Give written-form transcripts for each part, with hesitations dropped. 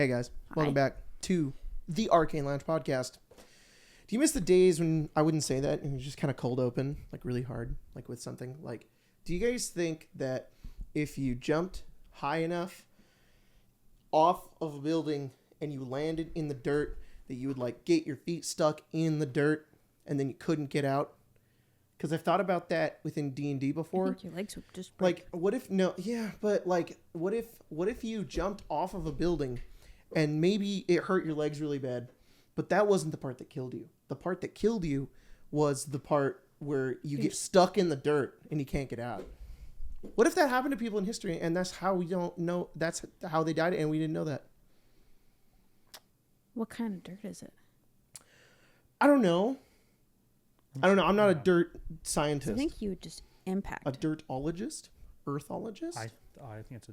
Hey guys, welcome Hi. back to the Arcane Lounge podcast. Do you miss the days when I wouldn't say that and you just kind of cold open, like really hard, like with something? Like, do you guys think that if you jumped high enough off of a building and you landed in the dirt, that you would like get your feet stuck in the dirt and then you couldn't get out? Because I've thought about that within D&D before. I think your legs would just break. Like, what if no? Yeah, but like, what if you jumped off of a building, and maybe it hurt your legs really bad, but that wasn't the part that killed you. The part that killed you was the part where you get stuck in the dirt and you can't get out. What if that happened to people in history, and that's how we don't know? That's how they died, and we didn't know that. What kind of dirt is it? I don't know. I'm not a dirt scientist. I think you would just impact. A dirtologist, earthologist. I think it's a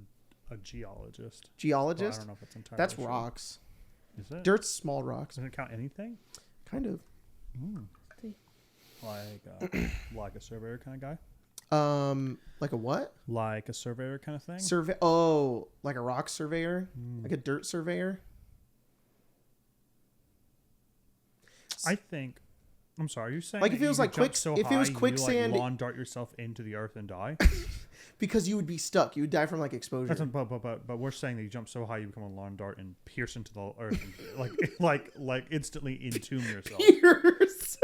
geologist. Geologist. I don't know if it's entirely. That's true. rocks. Is it? Dirt's small rocks. Doesn't it count anything? Kind of. Like a surveyor kind of guy. Like a what? Like a surveyor kind of thing. Like a rock surveyor, like a dirt surveyor. I think. I'm sorry. Are you saying Like if it was like quicksand, you lawn dart yourself into the earth and die? because you would be stuck. You would die from like exposure. But we're saying that you jump so high you become a lawn dart and pierce into the earth, and like instantly entomb yourself. Pierce.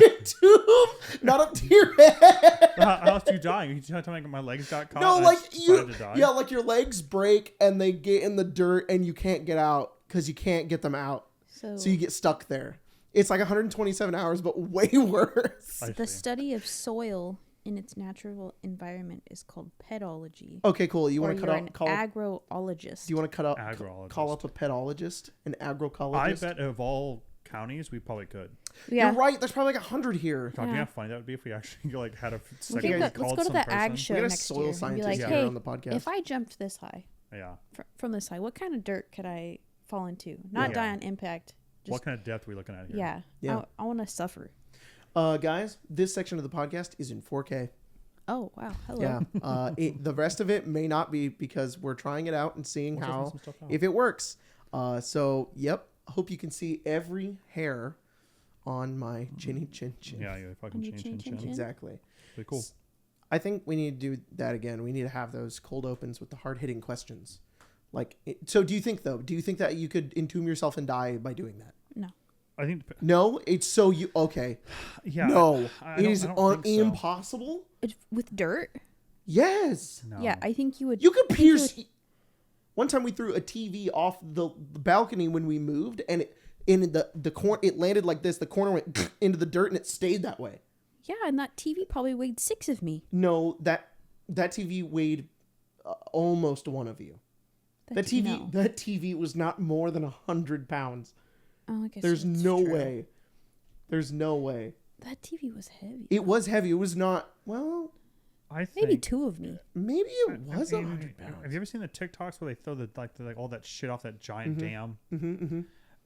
Entomb, not up to your head. How else do you die? You tell me my legs got caught. No, and like I you. decided to die? Yeah, like your legs break and they get in the dirt and you can't get out because you can't get them out. So you get stuck there. It's like 127 hours, but way worse. The study of soil in its natural environment is called pedology. Okay, cool. You want to cut out? An agroologist. Do you want to cut out? Agrologist. Call up a pedologist, an agrocologist. I bet of all counties, we probably could. Yeah. You're right. There's probably like 100 here. God, you know Yeah. how funny that would be if we actually like had a Let's second go called to some the person. ag show We got a next soil year and be scientist like, here hey, on the podcast. if I jumped this high, Yeah. from this high, what kind of dirt could I fall into? Not Yeah. die on impact. Just, What kind of depth are we looking at here? Yeah. Yeah. I want to suffer. Guys, this section of the podcast is in 4K. Oh, wow. Hello. Yeah. The rest of it may not be because we're trying it out and seeing We're testing how some stuff out. if it works. So, yep. Hope you can see every hair on my chinny chin chin. Yeah, yeah, fucking On your chin. chin. Exactly. Pretty cool. I think we need to do that again. We need to have those cold opens with the hard hitting questions. So do you think that you could entomb yourself and die by doing that? No. I think. No, it's so you okay. Yeah. No, I it don't- is I don't think so. impossible. With dirt? Yes, No. Yeah, I think you would. you could I think you pierce. One time we threw a TV off the balcony when we moved, and the corner it landed like this. The corner went into the dirt, and it stayed that way. Yeah, and that TV probably weighed 6 of me. No, that TV weighed almost one of you. That TV was not more than 100 pounds. Oh, I guess There's that's no true. way. There's no way. That TV was heavy. It was heavy. It was not. Well, I think. Maybe 2 of me. maybe it was 100 pounds. Have you ever seen the TikToks where they throw the all that shit off that giant dam? Mm-hmm.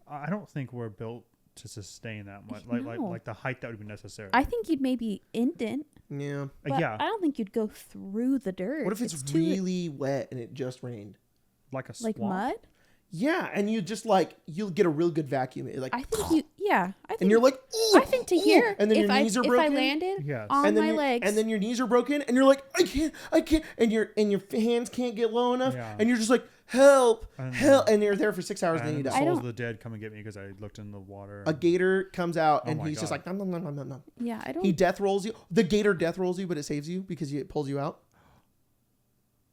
I don't think we're built to sustain that much. No. Like the height that would be necessary. I think you'd maybe indent, Yeah. but Yeah, I don't think you'd go through the dirt. What if it's too, really wet and it just rained? like a like swamp. mud? Yeah, and you just you'll get a real good vacuum. Like, I think you. Yeah, I think. and you're like, ooh, I think to ooh, here, and then if your knees are if I broken. landed Yes. on and then my your- legs, and then your knees are broken, and you're like, I can't, and your hands can't get low enough, Yeah. and you're just like, help, And help, and you're there for 6 hours, and then you And the die. I souls don't- of the dead come and get me because I looked in the water. A gator comes out, Oh and my he's just God. like, nom, nom, nom, nom, nom, nom. yeah, I don't. He death rolls you. The gator death rolls you, but it saves you because it pulls you out.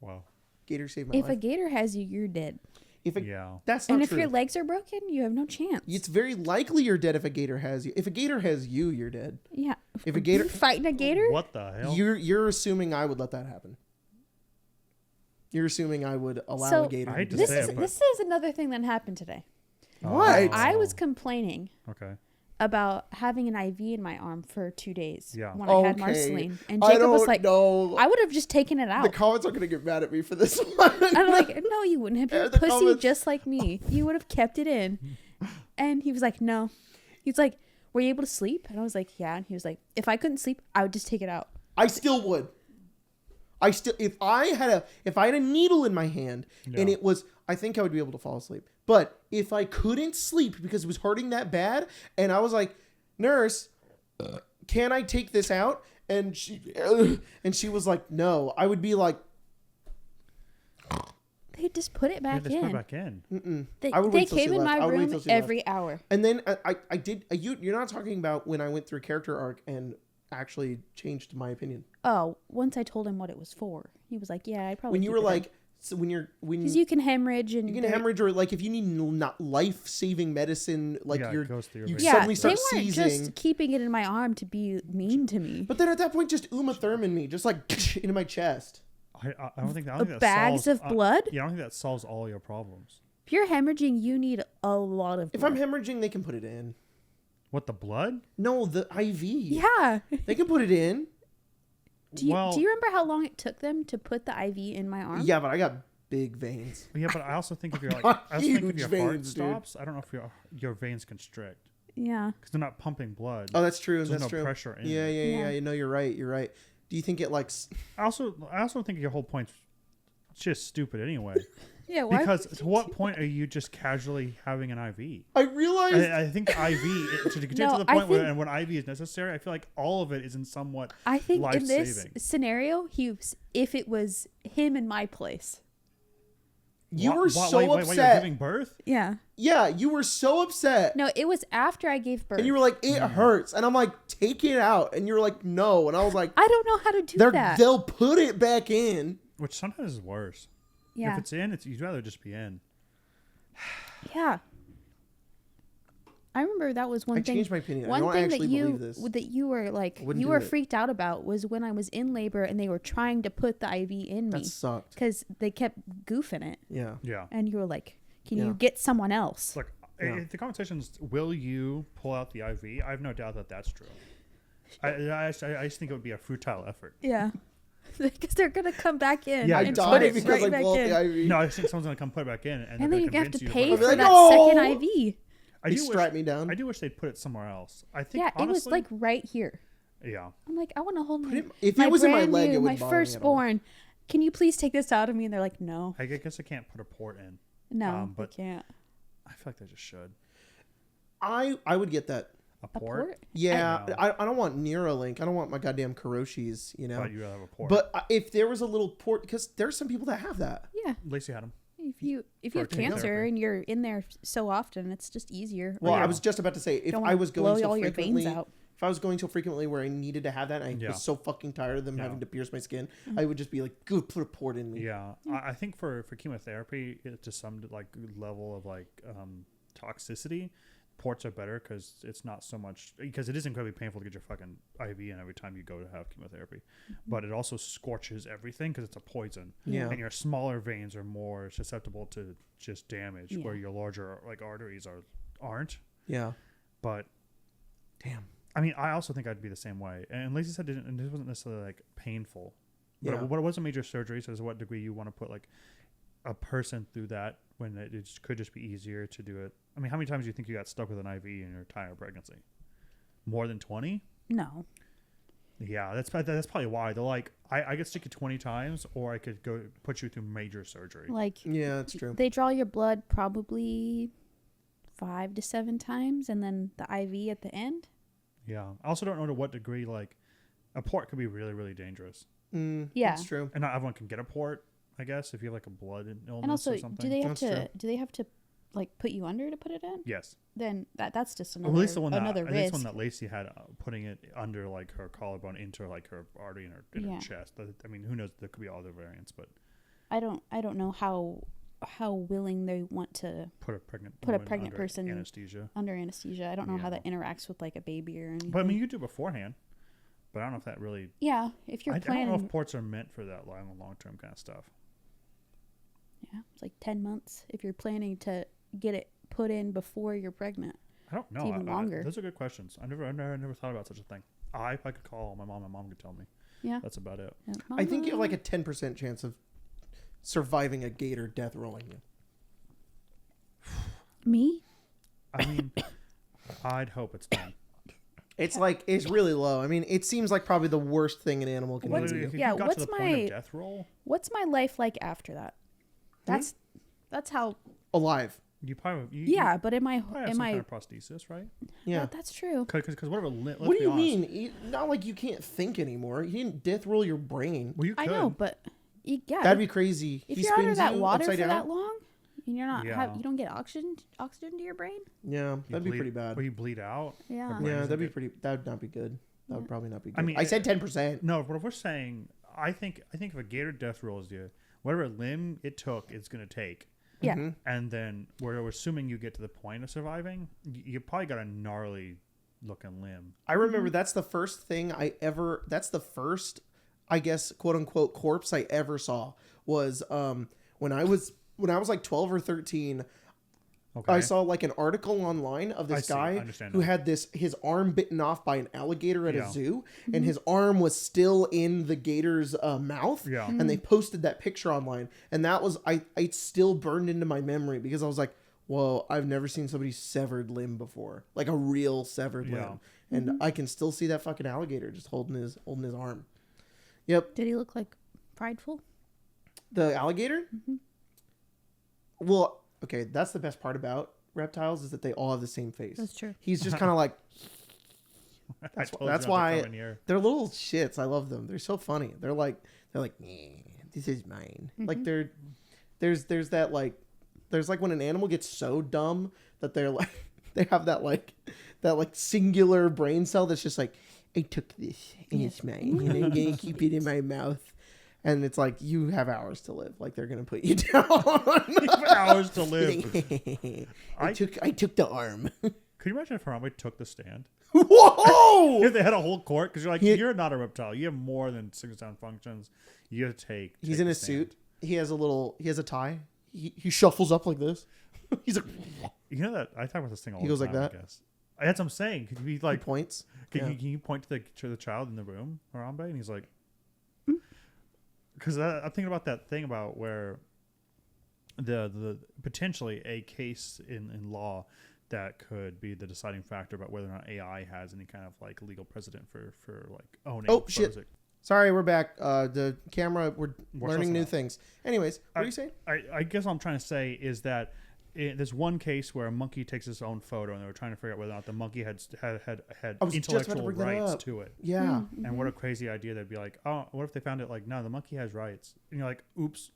Wow. Gator saved my If a life. gator has you, you're dead. Yeah. That's not And if true. your legs are broken, you have no chance. It's very likely you're dead if a gator has you. If a gator has you, you're dead. Yeah. If a gator, Fighting a gator? What the hell? you're assuming I would let that happen. You're assuming I would allow So, a gator. I hate to to do This say that. is but- this is another thing that happened today. What? I was complaining Okay. about having an IV in my arm for 2 days Yeah. when I had Okay. Marceline. And I Jacob was don't like, know. I would have just taken it out. The comments are gonna get mad at me for this one. I'm like, no, you wouldn't have. Yeah, You're the pussy comments- just like me. You would have kept it in. And he was like, no. He's like, were you able to sleep? And I was like, yeah. And he was like, if I couldn't sleep, I would just take it out. I still would. if I had a needle in my hand and it was, I think I would be able to fall asleep. But if I couldn't sleep because it was hurting that bad, and I was like, nurse, can I take this out? And she was like, no. I would be like, They just put it back Put in. it back in. mm-mm. They, I would they wait till she came in left. my I would wait room till she every hour. And then I did. You're not talking about when I went through a character arc and actually changed my opinion. Oh, once I told him what it was for, he was like, "Yeah, I probably." When you keep were it in." like, so when because you can hemorrhage and you can hemorrhage, or like if you need not life-saving medicine, like Yeah, it goes through your you veins. yeah, suddenly they start weren't seizing. just keeping it in my arm to be mean to me. But then at that point, just Uma Thurman me, just like into my chest. I don't think that Bags solves, of blood. Yeah, I don't think that solves all your problems. If you're hemorrhaging, you need a lot of. If blood. I'm hemorrhaging, they can put it in. What, the blood? No, the IV. yeah. They can put it in. Do you remember how long it took them to put the IV in my arm? Yeah, but I got big veins. Yeah, but I also think if you're like, Got I also think if huge your heart veins, dude. stops, I don't know if your veins constrict Yeah. because they're not pumping blood. Oh, that's true. There's That's no true. pressure in Yeah, it. yeah, yeah. You know, you're right. You're right. Do you think it like? I also think your whole point's just stupid anyway. Yeah. Why? Because to what point are you just casually having an IV? I realized. I think the IV to get No, to the I point where think- and when IV is necessary, I feel like all of it is in somewhat I think in this life-saving. scenario, if it was him in my place. You were so While you're upset. giving birth? Yeah. Yeah, you were so upset. No, it was after I gave birth. And you were like, it hurts. And I'm like, take it out. And you were like, no. And I was like, I don't know how to do that. they'll put it back in. Which sometimes is worse. Yeah. If it's in, you'd rather just be in. Yeah. I remember that was one I thing. changed my opinion. I One don't thing actually believe that this. you were like wouldn't you do were it. freaked out about was when I was in labor and they were trying to put the IV in That me sucked. because they kept goofing it, Yeah. Yeah. and you were like, "Can Yeah. you get someone else?" Look, Yeah. the conversation's, will you pull out the IV? I have no doubt that that's true. I just think it would be a futile effort. Yeah, because they're gonna come back in. Yeah, I and died put it because right I back pulled in. the IV. No, I think someone's going to come put it back in. And, And then you're gonna have to convince pay you for I'll be that like, second "No!" IV. I They do strap wish, me down. I do wish they'd put it somewhere else. I think, Yeah, honestly, it was like right here. yeah. I'm like, I want to hold my. If it was in my brand leg, new, it my wouldn't bother me at all. firstborn. Can you please take this out of me? And they're like, no, I guess I can't put a port in. no, but you can't. I feel like they just should. I would get that. A A port? port? Yeah, No. I don't want Neuralink. I don't want my goddamn Kuroshis, you know. But you gotta have a port. But if there was a little port, because there's some people that have that. Yeah, Lacey had them. if you For have chemotherapy. cancer and you're in there so often, it's just easier. Well, Yeah. I was just about to say, if Don't I wanna was blow going so all your frequently, veins out. if I was going so frequently where I needed to have that, and I Yeah. was so fucking tired of them Yeah. having to pierce my skin, Mm-hmm. I would just be like, "Good, put a port in me." Yeah, I think for chemotherapy, to some like level of like toxicity, ports are better because it's not so much, because it is incredibly painful to get your fucking IV in every time you go to have chemotherapy, but it also scorches everything because it's a poison. Yeah. And your smaller veins are more susceptible to just damage, Yeah. where your larger like arteries aren't. Yeah. But Damn. I mean, I also think I'd be the same way. And Lacey said and this wasn't necessarily like painful. But Yeah. what it was a major surgery, so to what degree you want to put like a person through that when could just be easier to do it. I mean, how many times do you think you got stuck with an IV in your entire pregnancy? More than 20? No, Yeah, that's probably why. They're like, I could stick you 20 times, or I could go put you through major surgery. like Yeah, that's true. they draw your blood probably 5 to 7 times, and then the IV at the end. Yeah. I also don't know to what degree, like, a port could be really, really dangerous. Yeah. That's true. And not everyone can get a port, I guess, if you have like a blood illness And also, or something. do they have That's to? true. Do they have to like put you under to put it in? Yes. Then that's just Or another at least the one that another I think it's risk. one that Lacey had, putting it under like her collarbone into like her artery in her Yeah. chest. I mean, who knows? There could be other variants, but I don't know how willing they want to put a pregnant Put a woman pregnant under person anesthesia. under anesthesia. I don't know how Yeah. that interacts with like a baby or anything. But I mean, you do beforehand. But I don't know if that really. yeah, if you're I don't planning, know if ports are meant for that long term kind of stuff. yeah, it's like 10 months if you're planning to get it put in before you're pregnant. I don't know. even longer. Those are good questions. I never thought about such a thing. If I could call my mom could tell me. Yeah. That's about it. Yeah. I think you have like a 10% chance of surviving a gator death rolling you. Me? I mean, I'd hope it's done. It's like it's really low. I mean, it seems like probably the worst thing an animal can What's- do. Literally, if yeah, you got what's to the point of death roll, What's my life like after that? That's how. Alive. you probably Yeah, but am I? probably have Am some I? kind of prosthesis, right? Yeah. Well, that's true. Because whatever. Let's What do be you honest. mean? Not like you can't think anymore. You didn't death roll your brain. Well, you could. I know, but yeah. That'd be crazy. if He you're under spins that you water for upside down. that long, and you're not Yeah. you don't get oxygen to your brain. Yeah, You that'd be bleed- pretty bad. Or you bleed out. Yeah. Brain Yeah, isn't that'd be good. pretty. That would not be good. That would probably not be good. I mean, I said 10%. No, but if we're saying, I think if a gator death rolls you, whatever limb it took, it's gonna take. Yeah. Mhm. And then we're assuming you get to the point of surviving, you probably got a gnarly looking limb. I remember that's the first thing I ever. That's the first, I guess, quote unquote, corpse I ever saw was when I was like 12 or 13. Okay. I saw like an article online of I this see. I guy understand who now. had his arm bitten off by an alligator at Yeah. a zoo, and his arm was still in the gator's mouth. Yeah. And they posted that picture online, and that was it still burned into my memory because I was like, whoa, I've never seen somebody's severed limb before, like a real severed Yeah. limb, and I can still see that fucking alligator just holding his arm. Yep, Did he look like prideful? the alligator. Well, okay, that's the best part about reptiles is that they all have the same face. That's true. He's just kind of like. I That's, told you that's not to why come in here. they're little shits. I love them. They're so funny. They're like, this is mine. Like there's that like, there's like when an animal gets so dumb that they're like, they have that like singular brain cell that's just like, I took this and it's mine and I'm gonna keep it in my mouth. And it's like, you have hours to live. Like they're gonna put you down. Hours to live. I took the arm. Could you imagine if Harambe took the stand? Whoa! If they had a whole court, because you're like, He- you're not a reptile. You have more than 6 sound functions. You have to take. He's in a suit. He has a tie. He shuffles up like this. He's like, You know that I talk about this thing all He the goes like time. that? I guess. That's what I'm saying. Could you be like, he points. can, Yeah. you, can you point to the child in the room, Harambe? And he's like, because I'm thinking about that thing about where the potentially a case in law that could be the deciding factor about whether or not AI has any kind of like legal precedent for like owning. Oh, shit. photos. Sorry, we're back. The camera, we're We're learning supposed new to things. Anyways, what are you saying? I guess what I'm trying to say is that there's one case where a monkey takes its own photo, and they were trying to figure out whether or not the monkey had I was just about to intellectual bring that rights up. to it. Yeah. And what a crazy idea that'd be like, oh, what if they found it like, no, the monkey has rights. And you're like, oops,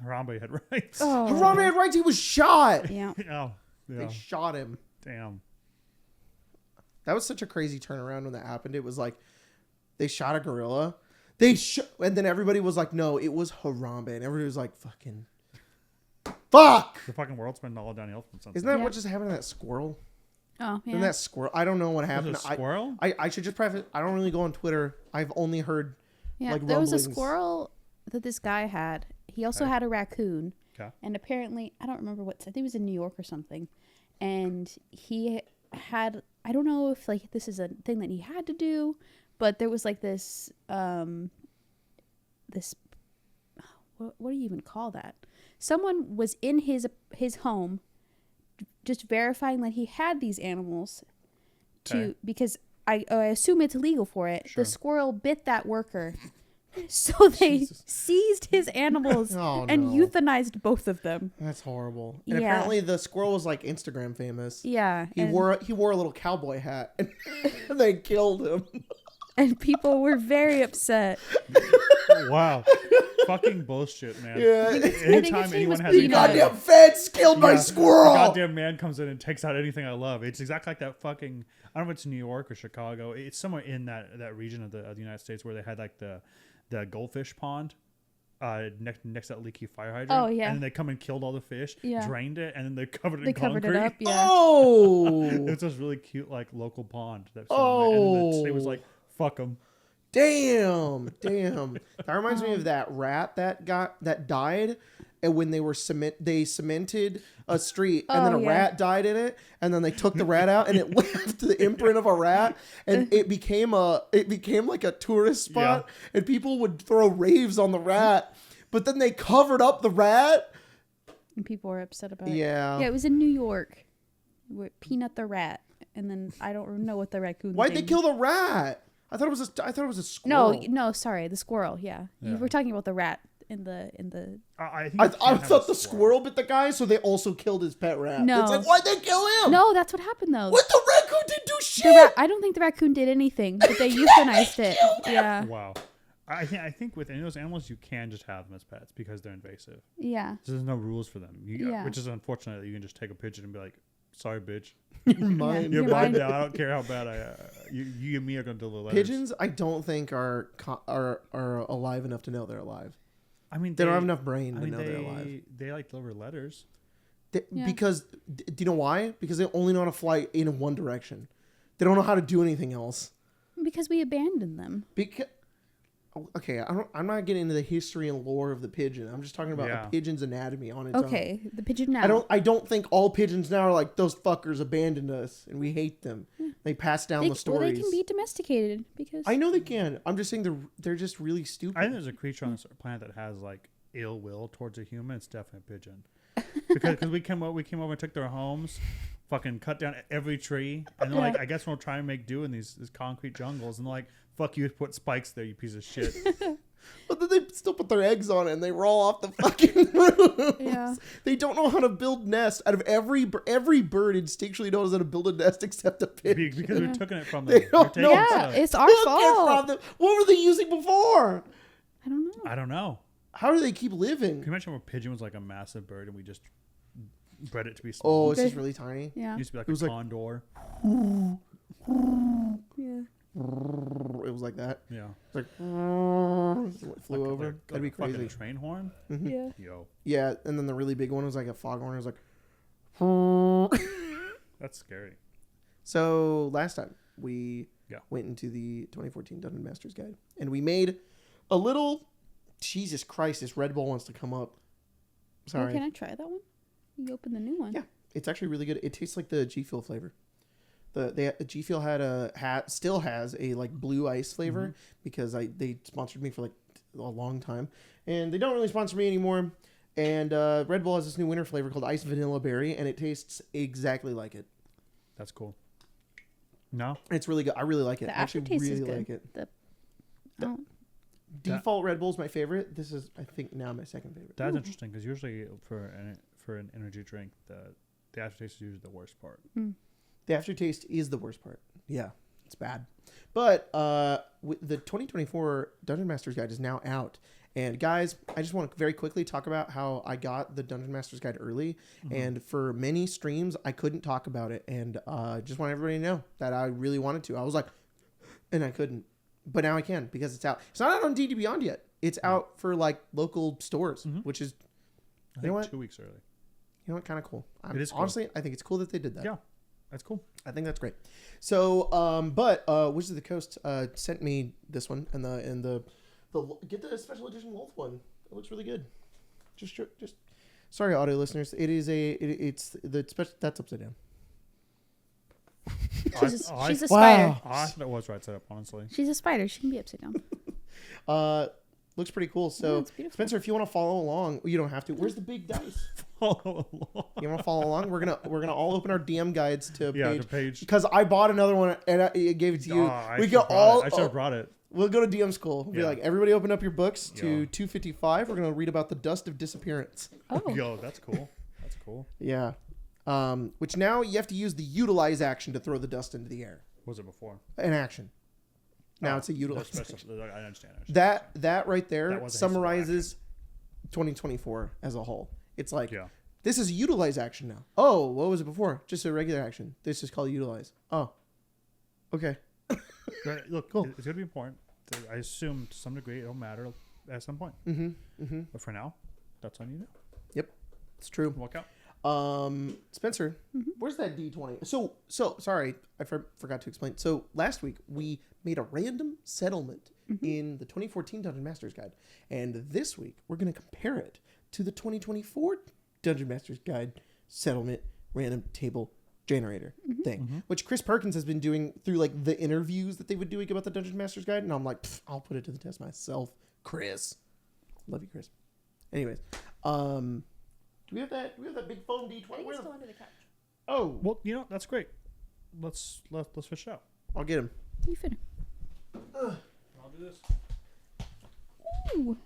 Harambe had rights. Oh. Harambe had rights. He was shot. Yeah. Oh, yeah. They shot him. Damn. That was such a crazy turnaround when that happened. It was like they shot a gorilla. And then everybody was like, no, it was Harambe. And everybody was like, fuck. The fucking world's been all downhill from something. Isn't that Yeah. what just happened to that squirrel? Oh yeah. Isn't that squirrel? I don't know what Was happened. it a squirrel? I should just preface, I don't really go on Twitter. I've only heard Yeah, like there was a rumblings. squirrel that this guy had. He also Okay. had a raccoon. Okay. And apparently, I don't remember what, I think it was in New York or something. And he had, I don't know if like this is a thing that he had to do, but there was like this, what do you even call that? Someone was in his home just verifying that he had these animals Okay. because I assume it's illegal for it. Sure. The squirrel bit that worker. So they Jesus. seized his animals Oh, and no. euthanized both of them. That's horrible. And Yeah. apparently the squirrel was like Instagram famous. Yeah. He wore a little cowboy hat and they killed him. and people were very upset. Wow. Fucking bullshit, man. Yeah. Anytime his name anyone was has Peanut. any Goddamn feds killed my Yeah. squirrel. A goddamn man comes in and takes out anything I love. It's exactly like that fucking. I don't know if it's New York or Chicago. It's somewhere in that region of the United States where they had like the goldfish pond next to that leaky fire hydrant. Oh, yeah. And then they come and killed all the fish, Yeah. drained it, and then they covered it They in covered concrete. it up. Yeah. Oh. It's this really cute like local pond. That and then it was like, fuck them. Damn. That reminds me of that rat that died, and when they were cemented a street, and then Oh, a yeah. rat died in it, and then they took the rat out, and it left the imprint of a rat, and it became like a tourist spot, and people would throw raves on the rat, but then they covered up the rat. And people were upset about it. Yeah. Yeah, it was in New York. Peanut the rat, and then I don't know what the raccoon. Why'd they thing- kill the rat? I thought it was a squirrel. No, sorry, the squirrel. Yeah, Yeah. you were talking about the rat in the. I think I you can't have thought a the squirrel bit the guy, so they also killed his pet rat. No. It's like, why'd they kill him? No, that's what happened though. What, the raccoon didn't do shit? I don't think the raccoon did anything, but they euthanized it. Yeah. Wow. I think with any of those animals, you can just have them as pets because they're invasive. Yeah. So there's no rules for them. Yeah. Which is unfortunate that you can just take a pigeon and be like, sorry, bitch. You're mine. You're You're mine mine. now. I don't care how bad you and me are going to deliver letters. Pigeons, I don't think are alive enough to know they're alive. I mean, They don't have enough brain to know they, they're alive. They like deliver letters. Yeah. Because, do you know why? Because they only know how to fly in one direction. They don't know how to do anything else. Because we abandoned them. Because, okay, I'm not getting into the history and lore of the pigeon. I'm just talking about Yeah. a pigeon's anatomy on its own. Okay, the pigeon now. I don't think all pigeons now are like, those fuckers abandoned us and we hate them. They pass down the Well, stories. they can be domesticated because I know they can. I'm just saying they're just really stupid. I think there's a creature on this planet that has like ill will towards a human. It's definitely a pigeon. Because we came over and took their homes, fucking cut down every tree, and they're like, I guess we'll try and make do in these concrete jungles, and they're like, fuck you, put spikes there, you piece of shit. But then they still put their eggs on it and they roll off the fucking roof. Yeah. They don't know how to build nests. Out of every bird instinctually knows how to build a nest except a pigeon. Because we're taking it from them. They don't We're taking know. Yeah, stuff. it's our Look at fault. from them. What were they using before? I don't know. I don't know. How do they keep living? Can you imagine if a pigeon was like a massive bird and we just bred it to be small? Oh, it's just really tiny. Yeah. It used to be like It was a like- condor. Yeah. It was like that. Yeah. It's like it flew Like a- over. like That'd be a fucking crazy. train horn? Yeah. Yo. Yeah, and then the really big one was like a foghorn. It was like. That's scary. So last time we Yeah. went into the 2014 Dungeon Masters Guide, and we made a little. Jesus Christ! This Red Bull wants to come up. Sorry, Oh, can I try that one? You open the new one. Yeah. It's actually really good. It tastes like the G Fuel flavor. The G Fuel still has a like blue ice flavor because they sponsored me for like a long time, and they don't really sponsor me anymore. And Red Bull has this new winter flavor called Ice Vanilla Berry, and it tastes exactly like it. That's cool. No? It's really good. I really like it. The I actually aftertaste really is good. like it. Oh, Default Red Bull's my favorite. This is, I think, now my second favorite. That's interesting because usually for an energy drink, the aftertaste is usually the worst part. The aftertaste is the worst part. Yeah, it's bad. But the 2024 Dungeon Masters Guide is now out. And guys, I just want to very quickly talk about how I got the Dungeon Masters Guide early. And for many streams, I couldn't talk about it. And just want everybody to know that I really wanted to. I was like, and I couldn't. But now I can because it's out. It's not out on D&D Beyond yet. It's out for like local stores, which is, I you know think what? 2 weeks early. You know what? Kind of cool. It is cool. Honestly, I think it's cool that they did that. Yeah, that's cool. I think that's great. So, but Wizards of the Coast sent me this one and the get the special edition wolf one. It looks really good. Just sorry, audio listeners. It is it's the special that's upside down. she's a Wow. spider. I thought it was right side up, honestly. She's a spider. She can be upside down. Looks pretty cool. So, Yeah, it's beautiful. Spencer, if you want to follow along, you don't have to. Where's the big dice? Follow along. You want to follow along? We're gonna all open our DM guides to Yeah, page the page. because I bought another one and I gave it to you. I we should've go brought all. it. I should have brought it. We'll go to DM school. We'll be Yeah. like, everybody open up your books to Yeah. 255. We're going to read about the dust of disappearance. Oh. Yo, that's cool. That's cool. Yeah. Which now you have to use the utilize action to throw the dust into the air. What was it before? An action. Now Oh, it's a utilize that's action. special. I understand. That right there That was a summarizes 2024 as a whole. It's like, Yeah. this is a utilize action now. Oh, what was it before? Just a regular action. This is called utilize. Oh. Okay. Right, look, Cool. it's going to be important. I assume to some degree it'll matter at some point. But for now, that's on you now. Yep. It's true. Walk out. Spencer, where's that D20? So sorry, I forgot to explain. So last week we made a random settlement in the 2014 Dungeon Masters Guide, and this week we're going to compare it to the 2024 Dungeon Masters Guide settlement random table generator thing, which Chris Perkins has been doing through like the interviews that they would doing about the Dungeon Masters Guide, and I'm like, I'll put it to the test myself, Chris. Love you, Chris. Anyways, do we have that big foam D20? under the couch. Oh, Well, that's great. Let's fish it out. I'll get him. You fit. I'll do this. Ooh.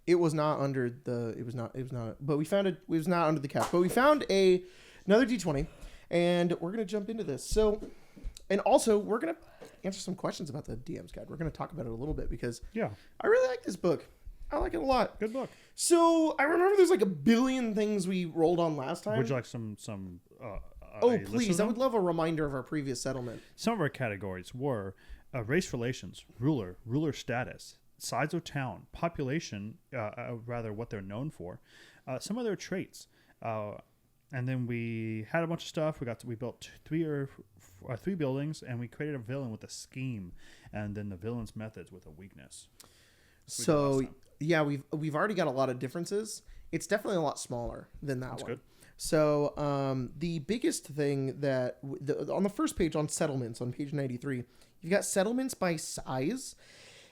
It was not under the. It was not. But we found it. It was not under the couch. But we found another D20, and we're gonna jump into this. So, and also we're gonna answer some questions about the DM's Guide. We're gonna talk about it a little bit because Yeah, I really like this book. I like it a lot. good book. So I remember there's like a billion things we rolled on last time. Would you like some? Oh, a list please! of I them? would love a reminder of our previous settlement. Some of our categories were race relations, ruler status, size of town, population, rather what they're known for, some of their traits, and then we had a bunch of stuff. We built three buildings, and we created a villain with a scheme, and then the villain's methods with a weakness. So yeah, we've already got a lot of differences. It's definitely a lot smaller than that one. Good. So the biggest thing that on the first page on settlements on page 93, you've got settlements by size,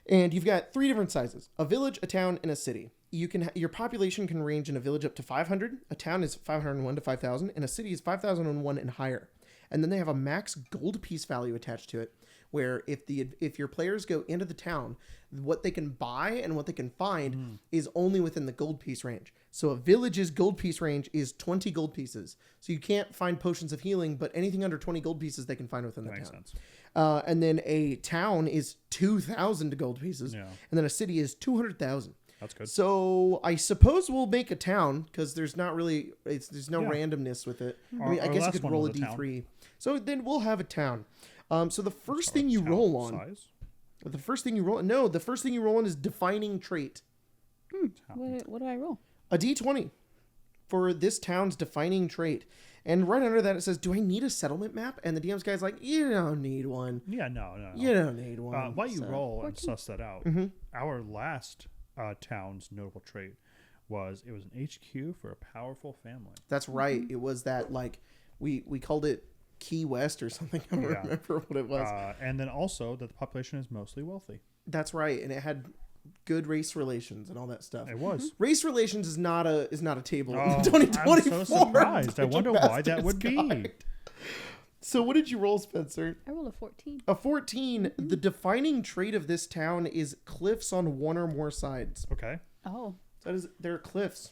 and you've got 3 different sizes: a village, a town, and a city. Your population can range in a village up to 500, a town is 501 to 5,000, and a city is 5,001 and higher. And then they have a max gold piece value attached to it, where if your players go into the town, what they can buy and what they can find is only within the gold piece range. So a village's gold piece range is 20 gold pieces. So you can't find potions of healing, but anything under 20 gold pieces they can find within the That makes town. sense. And then a town is 2,000 gold pieces, Yeah. and then a city is 200,000. That's good. So I suppose we'll make a town because there's not really there's no Yeah. randomness with it. I Our- mean, I our guess you last could one roll a was a town. D3. So then we'll have a town. So the first Our thing you town roll on, size? the first thing you roll on is defining trait. What do I roll? A D20 for this town's defining trait. And right under that it says, "Do I need a settlement map?" And the DM's guy's like, "You don't need one. Yeah, no. You don't need one." While you So- roll and 14. suss that out, our last town's notable trait was it was an HQ for a powerful family. That's right. It was that we called it Key West or something. I don't Yeah. remember what it was. And then also that the population is mostly wealthy. That's right, and it had good race relations and all that stuff. It was. Race relations is not a table Oh, in 2024. I'm so surprised. I Dungeon wonder why that Master's would be. Guide. So what did you roll, Spencer? I rolled a 14. A 14. The defining trait of this town is cliffs on one or more sides. Okay. Oh. That is, there are cliffs.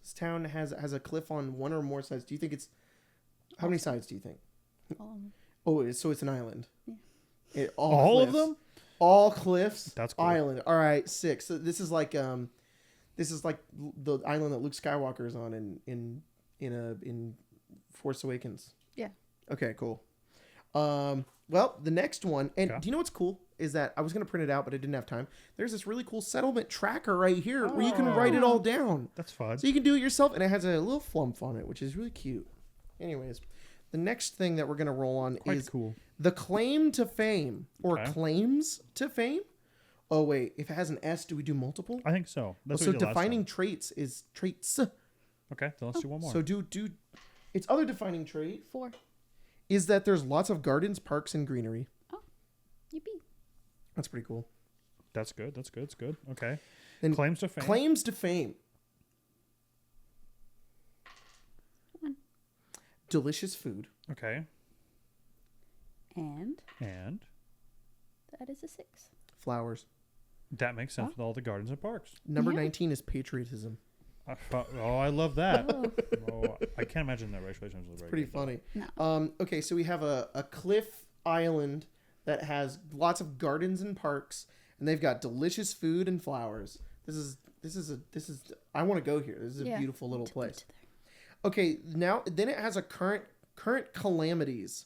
This town has a cliff on one or more sides. Do you think it's how many sides do you think? Oh, so it's an island. Yeah. All of cliffs. them? All cliffs. That's cool. Island. All right, 6. So this is like the island that Luke Skywalker is on in Force Awakens. Yeah. Okay, cool. Well, the next one, and Okay. do you know what's cool? Is that I was gonna print it out, but I didn't have time. There's this really cool settlement tracker right here where you can write it all down. That's fun. So you can do it yourself, and it has a little flump on it, which is really cute. Anyways, the next thing that we're gonna roll on Quite is cool. the claim to fame or Okay. claims to fame. Oh wait, if it has an S, do we do multiple? I think so. That's So what we did last defining traits is traits. time. Okay, then let's do one more. So do its other defining trait 4. is that there's lots of gardens, parks, and greenery. Yippee. That's pretty cool. That's good. That's good. It's good. Okay. Then Claims to fame. Claims to fame. 1. Delicious food. Okay. And And that is a 6. Flowers. that makes sense with all the gardens and parks. Number Yeah. 19 is patriotism. I love that. Oh. Oh, I can't imagine that race relations was very Pretty good, though. funny. No. Okay, so we have a cliff island that has lots of gardens and parks, and they've got delicious food and flowers. This is I want to go here. This is a Yeah. beautiful little To place. there. Okay, now then it has a current calamities,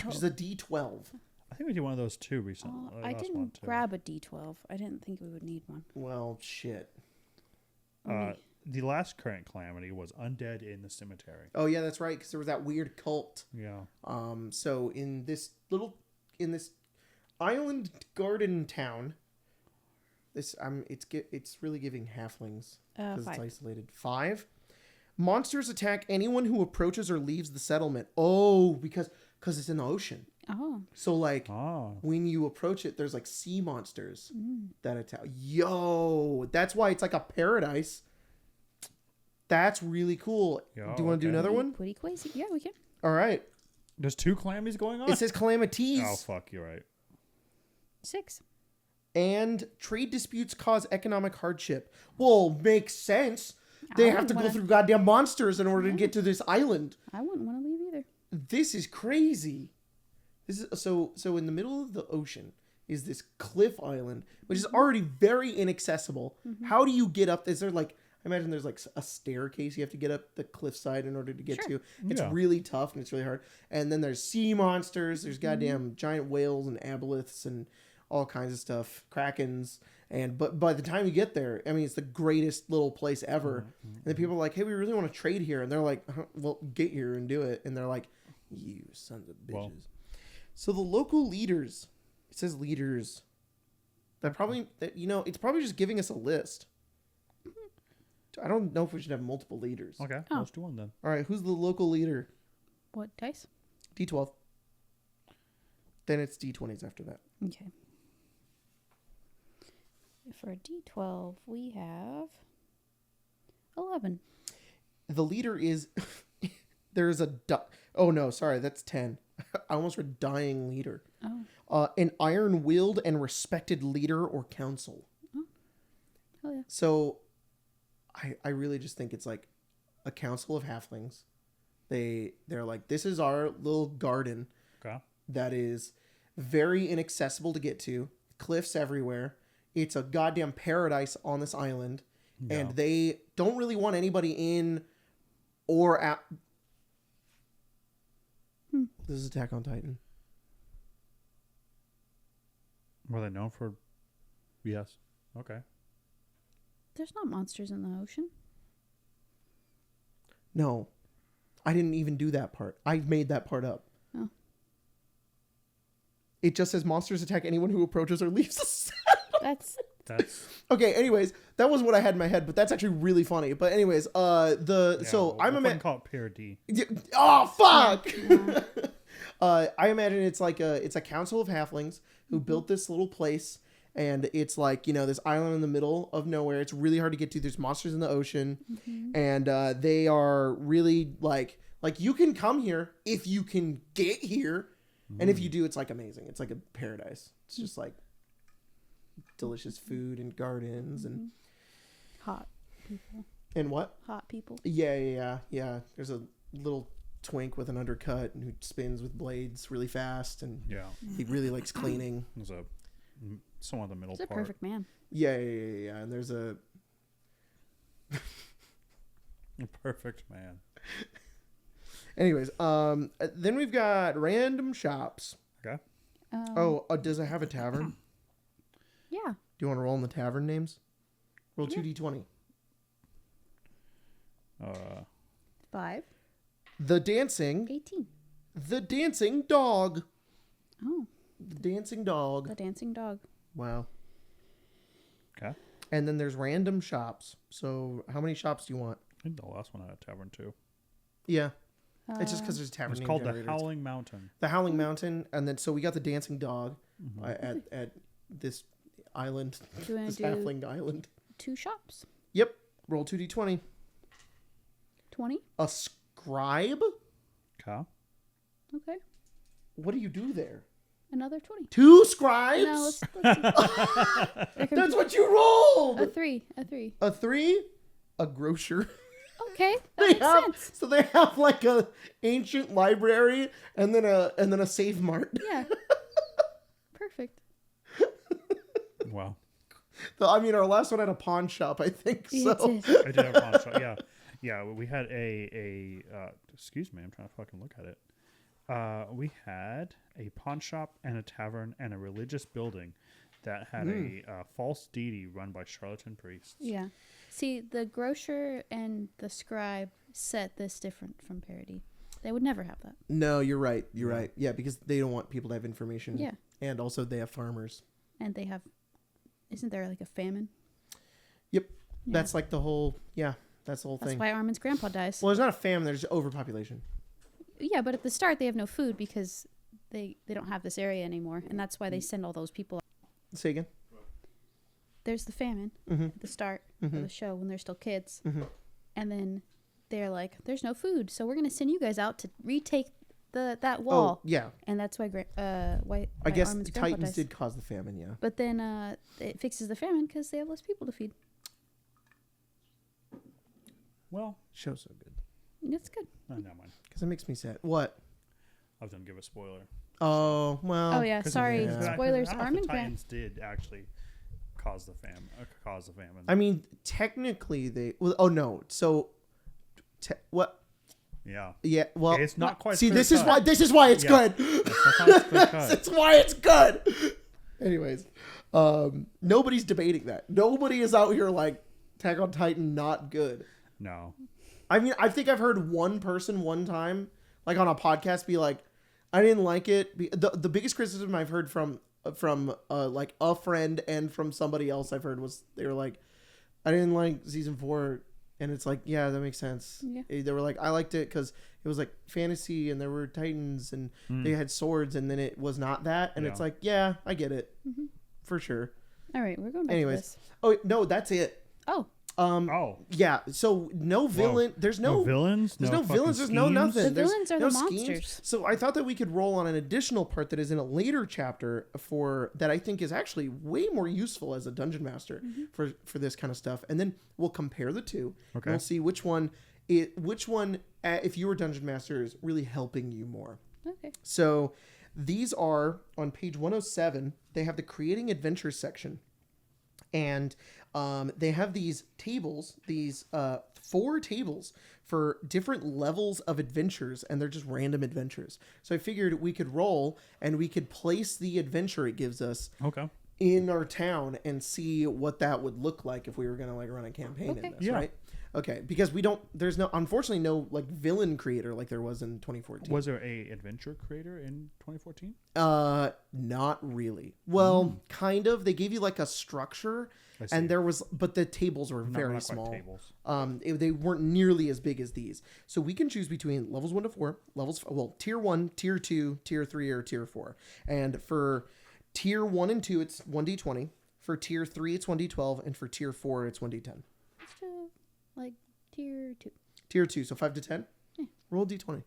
which is a D12. I think we did one of those too recently. I didn't grab a D12. I didn't think we would need one. Well, shit. The last current calamity was undead in the cemetery. Oh yeah, that's right, because there was that weird cult. Yeah. So in this island garden town, it's really giving halflings because it's 5. isolated. 5. Monsters attack anyone who approaches or leaves the settlement. Oh, because it's in the ocean. Oh. So like Oh. when you approach it, there's like sea monsters that attack. Yo, that's why it's like a paradise. That's really cool. Yeah, Do you want to do okay. another one? Pretty crazy. Yeah, we can. All right. There's 2 calamities going on? It says calamities. Oh, fuck, you're right. 6. And trade disputes cause economic hardship. Well, makes sense. They have to go through goddamn monsters in order to get to this island. I wouldn't want to leave either. This is crazy. This is so in the middle of the ocean is this cliff island, which is already very inaccessible. How do you get up? Is there like, I imagine there's like a staircase you have to get up the cliffside in order to get to. It's really tough and it's really hard. And then there's sea monsters. There's goddamn giant whales and aboleths and all kinds of stuff, krakens. But by the time you get there, I mean, it's the greatest little place ever. And then people are like, hey, we really want to trade here. And they're like, well, get here and do it. And they're like, you sons of bitches. Well. So the local leaders, it says leaders. It's probably just giving us a list. I don't know if we should have multiple leaders. Okay, let's do one then. All right, who's the local leader? What dice? D12. Then it's D20s after that. Okay. For a D12, we have 11. The leader is there's a oh no, sorry, that's 10. I almost read dying leader. Oh. An iron-willed and respected leader or council. Oh. Hell yeah. So I really just think it's like a council of halflings. They're like, this is our little garden that is very inaccessible to get to. Cliffs everywhere. It's a goddamn paradise on this island. Yeah. And they don't really want anybody in or out. This is Attack on Titan. Were they known for... Yes. Okay. There's not monsters in the ocean. No. I didn't even do that part. I made that part up. Oh. It just says monsters attack anyone who approaches or leaves the set. That's okay. Anyways, that was what I had in my head, but that's actually really funny. But anyways, so I'm a call it parody. Oh fuck! Yeah. I imagine it's a council of halflings who built this little place, and it's like, this island in the middle of nowhere. It's really hard to get to. There's monsters in the ocean, and they are really like you can come here if you can get here, and if you do, it's like amazing. It's like a paradise. It's just like delicious food and gardens and hot people. And what? Hot people. Yeah. There's a little twink with an undercut and who spins with blades really fast, and he really likes cleaning. There's someone in the middle He's part. a perfect man. Yeah. And there's a perfect man. Anyways, then we've got random shops. Okay. Does it have a tavern? Yeah. Do you want to roll in the tavern names? Roll 2d20. 5. The dancing. 18. The dancing dog. Oh. The dancing dog. The dancing dog. Wow. Okay. And then there's random shops. So how many shops do you want? I think the last one had a tavern too. Yeah. It's just because there's a tavern. It's called the Howling Mountain. The Howling Mountain, and then so we got the dancing dog at this island, this halfling island. 2 shops. Yep. Roll 2d20. 20. A scribe. Okay. Okay. What do you do there? Another 20. 2 scribes. No, let's That's what you rolled. A 3. A 3. A grocer. Okay, that makes sense. So they have like a ancient library and then a Save Mart. Yeah. Perfect. Wow. Our last one had a pawn shop, I think. Yeah, so I did have a pawn shop. Yeah. We had a excuse me, I'm trying to fucking look at it. We had a pawn shop and a tavern and a religious building that had a false deity run by charlatan priests. Yeah. See, the grocer and the scribe set this different from parody. They would never have that. No, you're right. You're right. Yeah, because they don't want people to have information. Yeah. And also they have farmers. And they have... Isn't there like a famine? Yep. Yeah. That's like the whole... Yeah, that's the whole thing. That's why Armin's grandpa dies. Well, there's not a famine. There's overpopulation. Yeah, but at the start they have no food because they don't have this area anymore. And that's why they send all those people... Say again? There's the famine at the start of the show when they're still kids. and then they're like, "There's no food, so we're gonna send you guys out to retake that wall." Oh, yeah. And that's why I guess Armin's the grandpa Titans dies. did cause the famine, yeah. But then it fixes the famine because they have less people to feed. Well, Show's so good. That's good. never mind. Because it makes me sad. What? I was gonna give a spoiler. Oh, well. Oh yeah, 'Cause sorry. yeah. Spoilers. I don't know if Armin the Grant. Titans did actually cause the famine. I mean, technically they... Well, oh, no. So, what? Yeah. Yeah, well... It's not quite. See, clear this is cut. why it's Yeah. good. It's not clear cut. That's why it's good. Anyways, nobody's debating that. Nobody is out here like Attack on Titan not good. No. I mean, I think I've heard one person one time, like on a podcast, be like, "I didn't like it." The biggest criticism I've heard from like a friend and from somebody else I've heard was they were like, "I didn't like season 4," and it's like, yeah, that makes sense. Yeah. They were like, "I liked it because it was like fantasy and there were titans and they had swords, and then it was not that," and it's Yeah. like, yeah, I get it for sure. All right, we're going back Anyways. to this. Oh no, that's it. Oh, Oh. Yeah, so no villain. There's No villains. There's no fucking villains. There's no schemes? nothing. The There's villains are no the schemes. monsters. So I thought that we could roll on an additional part that is in a later chapter for that I think is actually way more useful as a dungeon master for this kind of stuff. And then we'll compare the two. Okay. And we'll see which one, if you were dungeon master, is really helping you more. okay. So these are on page 107. They have the creating adventures section. And they have these tables, these 4 tables for different levels of adventures, and they're just random adventures. So I figured we could roll and we could place the adventure it gives us Okay. in our town and see what that would look like if we were going to like run a campaign Okay. in this, Yeah. right? Okay, because there's unfortunately no like villain creator like there was in 2014. Was there a adventure creator in 2014? Not really. Well, kind of. They gave you like a structure, I see. and but the tables were very not quite small. tables. They weren't nearly as big as these. So we can choose between levels 1 to 4, tier 1, tier 2, tier 3, or tier 4. And for tier 1 and 2, it's 1d20. For tier 3, it's 1d12, and for tier 4, it's 1d10. Let's do like tier 2. Tier 2, so 5 to 10. Roll d20.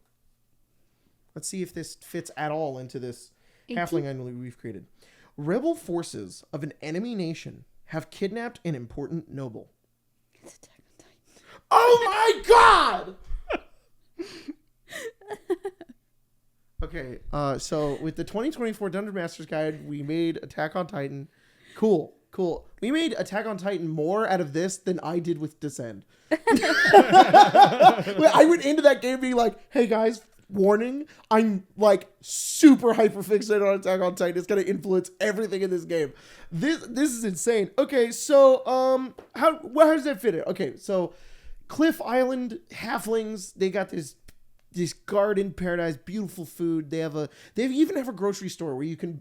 Let's see if this fits at all into this 18. halfling island we've created. Rebel forces of an enemy nation have kidnapped an important noble. It's Attack on Titan. Oh my god! Okay, so with the 2024 Dungeon Master's Guide, we made Attack on Titan. Cool. We made Attack on Titan more out of this than I did with Descend. I went into that game being like, hey guys, warning, I'm like super hyper fixated on Attack on Titan. It's going to influence everything in this game. This is insane. Okay, so how does that fit in? Okay, so Cliff Island halflings, they got this garden paradise, beautiful food. They even have a grocery store where you can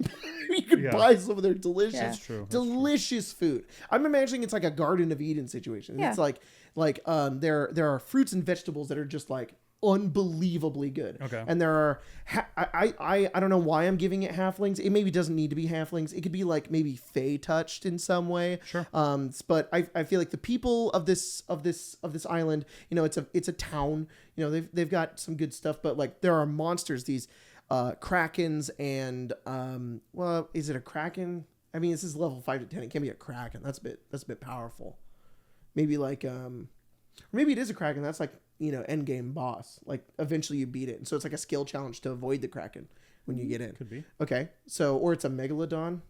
buy some of their delicious, Yeah. That's true. delicious food. I'm imagining it's like a Garden of Eden situation. Yeah. It's like there are fruits and vegetables that are just like unbelievably good. Okay. And there are I don't know why I'm giving it halflings. It maybe doesn't need to be halflings. It could be like maybe Fey touched in some way. Sure. But I feel like the people of this island, you know, it's a town. You know, they've got some good stuff, but like there are monsters, these krakens and well, is it a kraken? I mean, this is level 5 to 10. It can't be a kraken. That's a bit powerful. Maybe like maybe it is a kraken. That's like, you know, end game boss. Like eventually you beat it, and so it's like a skill challenge to avoid the kraken when you get in. Could be. Okay, so or it's a megalodon.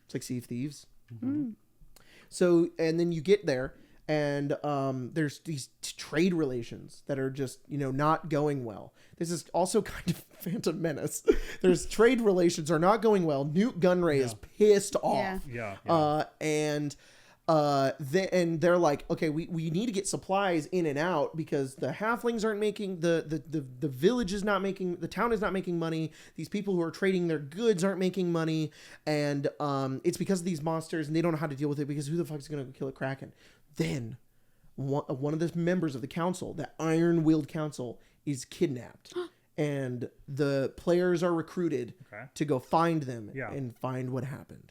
It's like Sea of Thieves. So and then you get there, and there's these trade relations that are just, you know, not going well. This is also kind of Phantom Menace. There's trade relations are not going well. Newt Gunray is pissed off. Yeah. Yeah. And they're like, okay, we need to get supplies in and out because the halflings aren't making the village is not making, the town is not making money. These people who are trading their goods aren't making money, and it's because of these monsters, and they don't know how to deal with it because who the fuck is going to kill a kraken? Then one of the members of the council, the Iron-Willed Council, is kidnapped. And the players are recruited to go find them and find what happened.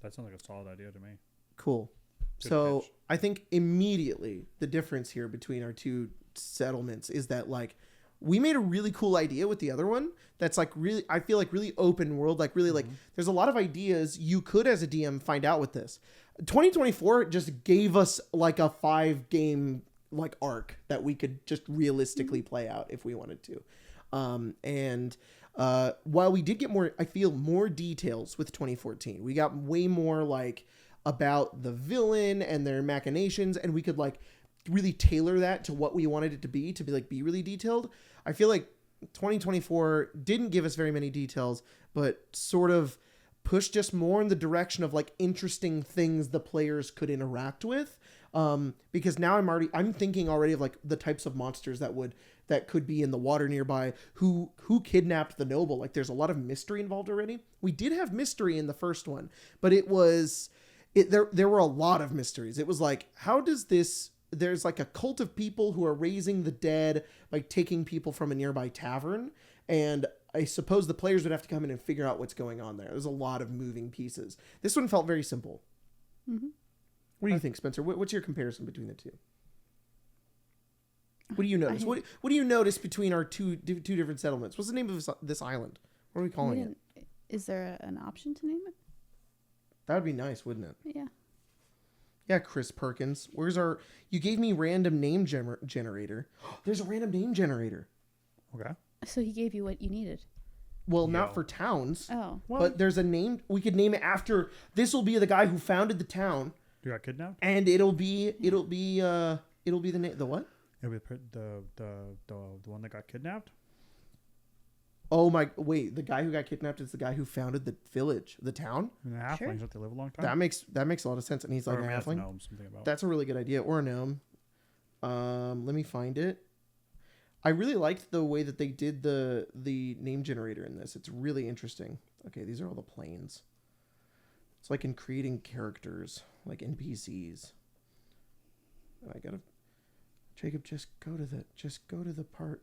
That sounds like a solid idea to me. Cool. So pitch. I think immediately the difference here between our two settlements is that like we made a really cool idea with the other one that's like really, I feel like really open world, like really like there's a lot of ideas you could as a DM find out with this. 2024 just gave us like a 5-game like arc that we could just realistically play out if we wanted to. While we did get more, I feel more details with 2014, we got way more like about the villain and their machinations, and we could like really tailor that to what we wanted it to be be really detailed. I feel like 2024 didn't give us very many details, but sort of pushed us more in the direction of like interesting things the players could interact with. Because now I'm thinking already of like the types of monsters that could be in the water nearby, who kidnapped the noble. Like there's a lot of mystery involved already. We did have mystery in the first one, but there were a lot of mysteries. It was like, how does this, there's like a cult of people who are raising the dead by taking people from a nearby tavern. And I suppose the players would have to come in and figure out what's going on there. There's a lot of moving pieces. This one felt very simple. Mm-hmm. What do you think, Spencer? What's your comparison between the two? What do you notice? What do you notice between our two different settlements? What's the name of this island? What are we calling it? Is there an option to name it? That would be nice, wouldn't it? Yeah. Yeah, Chris Perkins. You gave me random name generator. There's a random name generator. Okay. So he gave you what you needed. Well, not for towns. Oh. But there's a name. We could name it after. This will be the guy who founded the town. You got kidnapped? And it'll be the name. The what? It'll be the one that got kidnapped? Oh my! Wait, the guy who got kidnapped is the guy who founded the village, the town. And the halflings, Sure. don't they live a long time? That makes a lot of sense, and he's like Or a maybe that's halfling. gnome, something about. That's a really good idea, or a gnome. Let me find it. I really liked the way that they did the name generator in this. It's really interesting. Okay, these are all the planes. It's like in creating characters, like NPCs. I gotta, Jacob, just go to the part.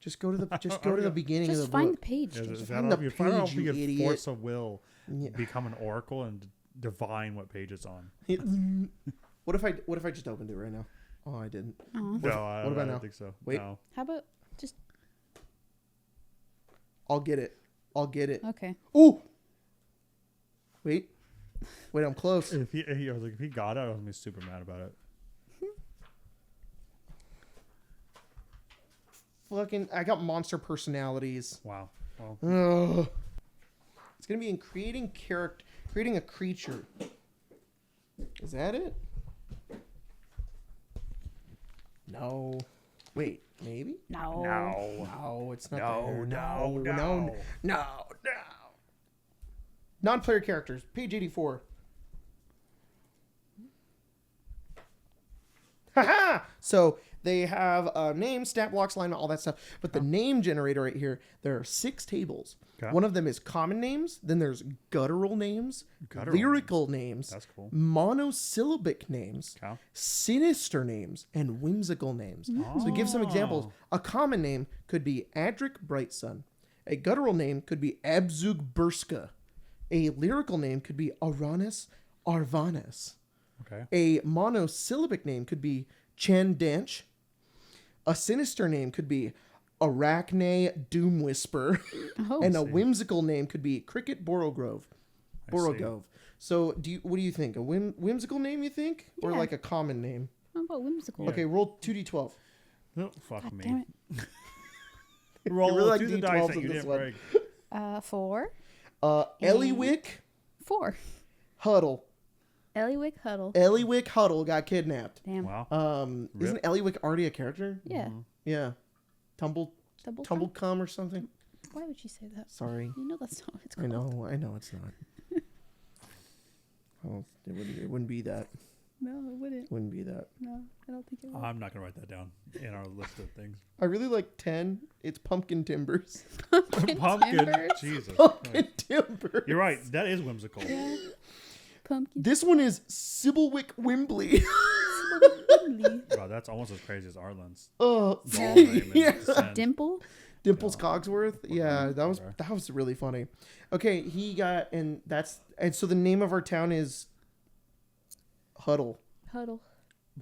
Just go to the beginning of the Just find book. the page. Is Jacob. Find the you page, you idiot. force of will, Yeah. become an oracle and divine what page it's on. What if I just opened it right now? Oh, I didn't. Aw. No, I about now? don't think so. Wait. No. How about just I'll get it. okay? Ooh. Wait, I'm close. If he got it, I was gonna be super mad about it. Fucking, I got monster personalities. Wow. Well, Ugh. It's gonna be in creating a creature. Is that it? No. Wait, maybe? No. No, it's not there. no. No. Non-player characters, page 84. Haha! So they have a name, stat blocks, line, all that stuff. But the name generator right here, there are 6 tables. Okay. One of them is common names. Then there's guttural names, lyrical names, That's cool. monosyllabic names, Okay. sinister names, and whimsical names. So to give some examples, a common name could be Adric Brightsun. A guttural name could be Abzug Burska. A lyrical name could be Aranis Arvanis. Okay. A monosyllabic name could be Chandanch. A sinister name could be Arachne Doom Whisper. Oh. And a whimsical name could be Cricket Borogrove. I see. So what do you think? A whimsical name, you think? Or Yeah. like a common name? How about whimsical? Yeah. Okay, roll 2d12. Oh, fuck God me. damn it. Roll really like through the D12s dice that in you this didn't one. break. 4. Eliwick 4. Huddle. Eliwick Huddle. Eliwick Huddle got kidnapped. Damn. Wow. Isn't Eliwick already a character? Yeah. Yeah. Double. Tumblecum or something? Why would you say that? Sorry. You know that's not what it's I called. know it's not. Oh, it wouldn't be that. No, it wouldn't. Wouldn't be that. No, I don't think it would. I'm not gonna write that down in our list of things. I really like 10. It's Pumpkin Timbers. Pumpkin. Timbers. Jesus. Pumpkin Timbers. You're right. That is whimsical. Yeah. Pumpkin. This one is Sybilwick Wimbley. Wow, that's almost as crazy as Arlen's. Oh, Doll name in yeah. Descent. Dimple. Dimples Cogsworth. Yeah, whatever. that was really funny. Okay, so the name of our town is Huddle. Huddle.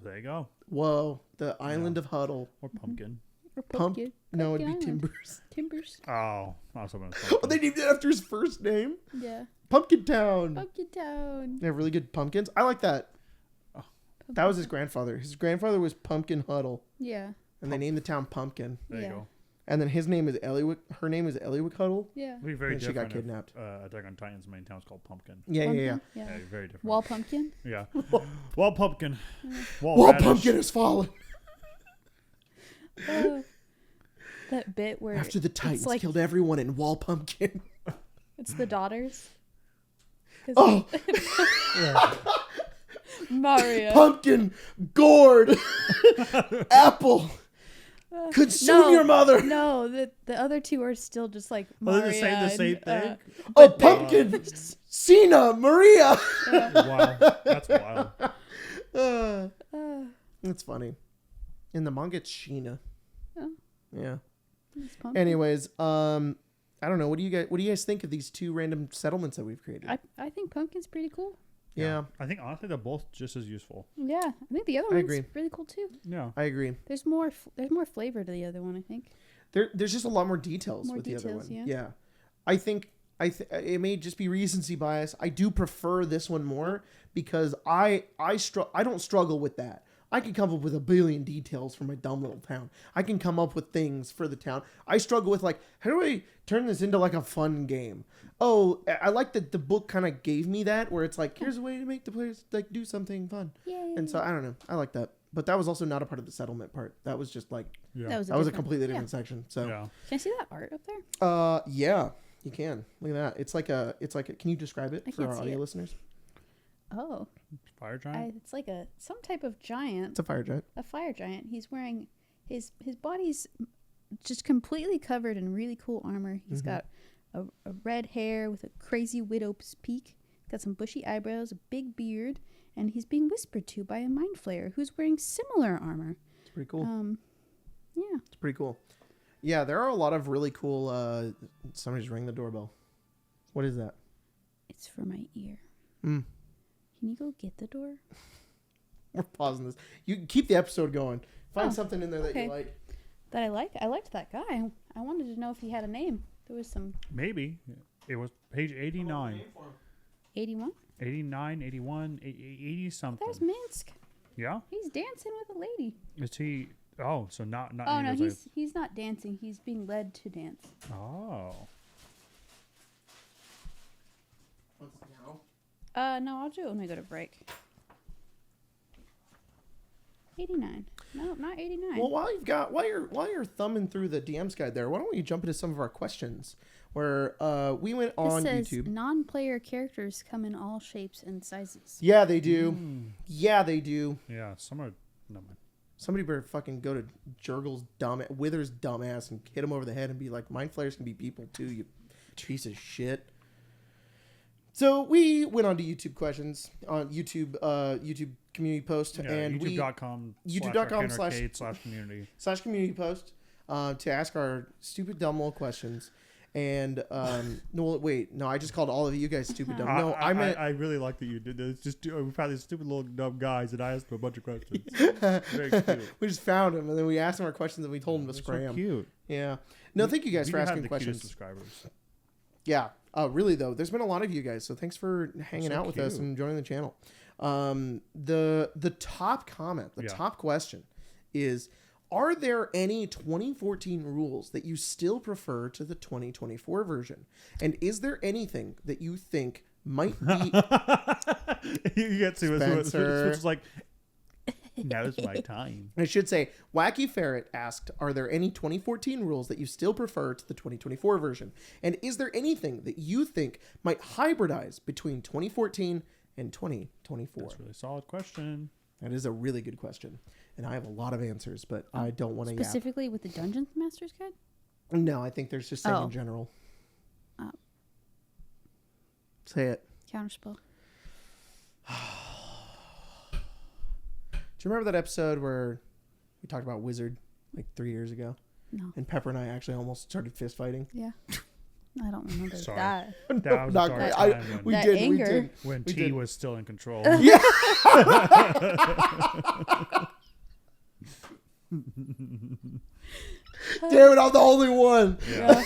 There you go. Whoa, the island of Huddle. Or pumpkin. Or Pump? pumpkin. No, it'd Pumpkin be Island. Timbers. Timbers. Oh, I was hoping it was Oh, pumpkin. they named it after his first name. Yeah. Pumpkin Town. Pumpkin Town. They have really good pumpkins. I like that. Pumpkin That was his Town. grandfather. His grandfather was Pumpkin Huddle, Yeah. and they named the town Pumpkin. There Yeah. you go. And then his name is Ellywick. Her name is Ellywick Huddle. Yeah. It'd be very And she got different. kidnapped. Attack on Titan's main town's called Pumpkin. Yeah. Pumpkin? Yeah, Yeah. very different. Wall pumpkin. Yeah. Wall pumpkin. Wall radish. Pumpkin has fallen. That bit where After the Titans like- killed everyone in Wall Pumpkin. it's the daughters. 'Cause Oh, Mario. Pumpkin, Gourd, Apple, consume your mother. No, the other two are still just like Oh, Mario. they're saying the same and, thing? Oh, but they- Pumpkin, Cena, Maria. Wow. That's wild. That's funny. In the manga, it's Sheena. Oh. Yeah. it's pumpkin. Anyways, I don't know. What do you guys think of these two random settlements that we've created? I think pumpkin's pretty cool. Yeah, I think honestly they're both just as useful. Yeah, I think the other I one's agree. really cool too. Yeah. I agree. There's more flavor to the other one, I think. There's just a lot more details More with the other details, one. yeah. I think it may just be recency bias. I do prefer this one more because I don't struggle with that. I can come up with a billion details for my dumb little town. I can come up with things for the town. I struggle with like, how do I turn this into like a fun game? Oh, I like that the book kind of gave me that where it's like, here's a way to make the players like do something fun. Yay. And so I don't know. I like that. But that was also not a part of the settlement part. That was just like Yeah. That was a a completely different section. So Yeah. Can I see that art up there? yeah, you can. Look at that. It's like a can you describe it I for can't our see audio it. listeners? Oh, Fire giant. it's like some type of giant, It's a fire giant. a fire giant. He's wearing his body's just completely covered in really cool armor. He's got a red hair with a crazy widow's peak. Got some bushy eyebrows, a big beard, and he's being whispered to by a mind flayer who's wearing similar armor. It's pretty cool. Yeah. It's pretty cool. Yeah, there are a lot of really cool somebody's ringing the doorbell. What is that? It's for my ear. Mm. Can you go get the door? We're pausing this. You keep the episode going. Find Oh, something in there that okay. you like. That I like. I liked that guy. I wanted to know if he had a name. There was some Maybe. It was page 89. 81. 89, 81, 80 something. There's Minsk. Yeah? He's dancing with a lady. Is he... Oh, so not Oh he no, was he's not dancing. He's being led to dance. Oh. What's now? No, I'll do it when we go to break. 89. No, not 89. Well, while you're thumbing through the DMs guide there, why don't we jump into some of our questions? Where we went on this says YouTube. non-player characters come in all shapes and sizes. Yeah, they do. Yeah, they do. Yeah, some are... No, man. Somebody better fucking go to Jurgle's Wither's dumbass and hit him over the head and be like, mind flayers can be people too, you piece of shit. So we went on to YouTube questions on YouTube community post Yeah, and YouTube.com YouTube.com/community post to ask our stupid dumb little questions. And no, I just called all of you guys stupid dumb. No, I meant I really like that you did this. Just we found these stupid little dumb guys, and I asked them a bunch of questions. Very cute. we just found him and then we asked him our questions and we told him to They're scram. so cute. Yeah. No, thank you guys We for do have asking the questions. cutest subscribers. Yeah. Really though, there's been a lot of you guys, so thanks for hanging So out with us cute. and joining the channel. The top comment, the Yeah. top question is: are there any 2014 rules that you still prefer to the 2024 version? And is there anything that you think might be You get to Spencer. it's like now's my time. I should say, Wacky Ferret asked, are there any 2014 rules that you still prefer to the 2024 version? And is there anything that you think might hybridize between 2014 and 2024? That's a really solid question. That is a really good question. And I have a lot of answers, but I don't want to yap. Specifically with the Dungeon Master's Guide? No, I think there's just saying Oh. in general. Oh. Say it. Counterspell. Do you remember that episode where we talked about Wizard like 3 years ago? No. And Pepper and I actually almost started fist fighting? Yeah. I don't remember Sorry. that. That was a not dark great. time We That did. anger. when we T did. was still in control. Yeah. Damn it! I'm the only one, Yeah.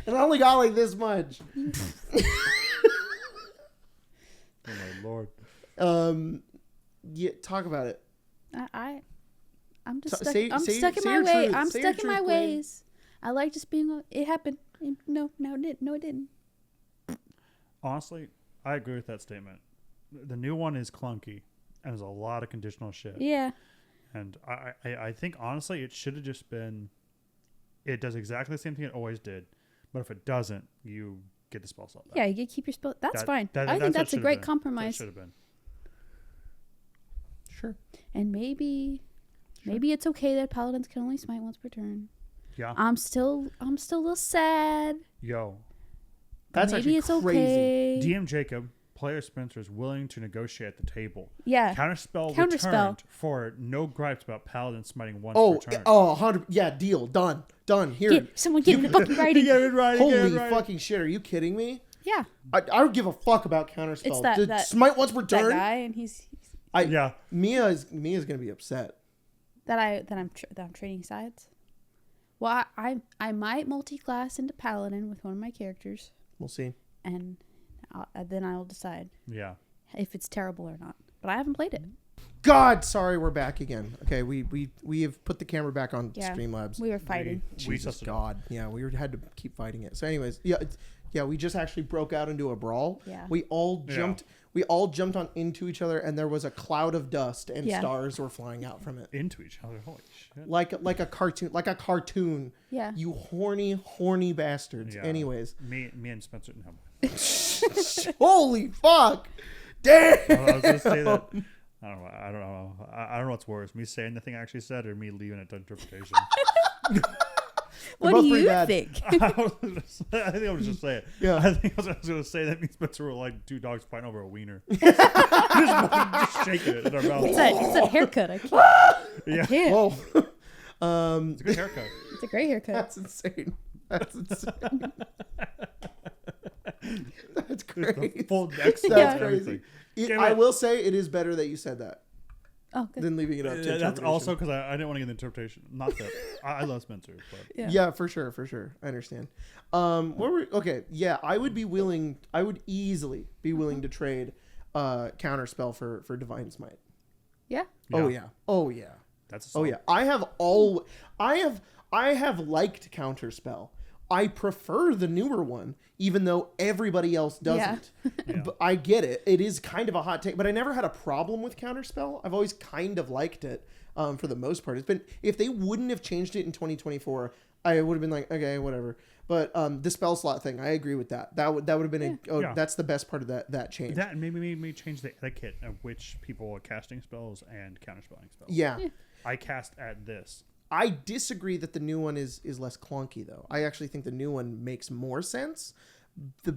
and I only got like this much. Oh my lord. Yeah. Talk about it. I'm just So- stuck. say- I'm say- stuck in say my your way. truth. I'm Say your stuck in my truth, Queen. ways. I like just being. It happened. No, it didn't. No, it didn't. Honestly, I agree with that statement. The new one is clunky and there's a lot of conditional shit. Yeah. And I think honestly it should have just been, it does exactly the same thing it always did, but if it doesn't, you get the spell slot back. Yeah, you get to keep your spell. That's That- fine. that- I think what that's a should've great been. That compromise. should have been. Sure. And maybe it's okay that paladins can only smite once per turn. Yeah. I'm still a little sad. Yo, That's Maybe actually it's crazy. okay. DM Jacob, player Spencer is willing to negotiate at the table. Yeah. Counterspell Counterspell. returned for no gripes about paladin smiting once Oh, per turn. 100. Yeah, deal. Done. Here. Someone get fucking writing. Holy fucking shit! Are you kidding me? Yeah. I don't give a fuck about counterspell. It's that- Did that- smite once per That turn. guy, and he's Yeah. Mia's gonna be upset. that I'm trading sides. Well, I might multi-class into paladin with one of my characters, We'll see. and then I'll decide Yeah. if it's terrible or not. But I haven't played it. God, sorry, we're back again. Okay, we have put the camera back on Yeah. Streamlabs. We were fighting. We Jesus sussed it out. God, yeah, we had to keep fighting it. So, anyways, yeah, we just actually broke out into a brawl. Yeah. We all jumped. We all jumped on into each other, and there was a cloud of dust, and Yeah. stars were flying out from it, Into each other. Holy shit. like a cartoon, like a cartoon. Yeah. You horny bastards. Yeah. Anyways, Me and Spencer. No. holy fuck, damn. I was gonna say that. I don't know. I don't know what's worse, me saying the thing I actually said, or me leaving it to interpretation. What both do pretty you bad. think? I think I was just say it. Yeah. I think I was going to say that me and Spencer were like two dogs fighting over a wiener. just shaking it in our mouth. It's that haircut. I can't. Yeah. I can't. Whoa, It's a good haircut. It's a great haircut. that's insane. That's insane. That's The crazy. full neck That's and crazy. everything. Damn I it. will say it is better that you said that Oh, good. than leaving it up to That's interpretation. also because I didn't want to get the interpretation. Not that I love Spencer, but Yeah, for sure. I understand. Okay, yeah, I would easily be willing to trade counterspell for divine smite. Yeah. Oh yeah. that's a Oh solid. yeah. I have liked counterspell. I prefer the newer one, even though everybody else doesn't. Yeah. But I get it. It is kind of a hot take, but I never had a problem with counterspell. I've always kind of liked it for the most part. It's been, if they wouldn't have changed it in 2024, I would have been like, okay, whatever. But the spell slot thing, I agree with that. That would have been Yeah. that's the best part of that change. That maybe made me change the etiquette of which people are casting spells and counterspelling spells. Yeah. I cast at this. I disagree that the new one is less clunky, though. I actually think the new one makes more sense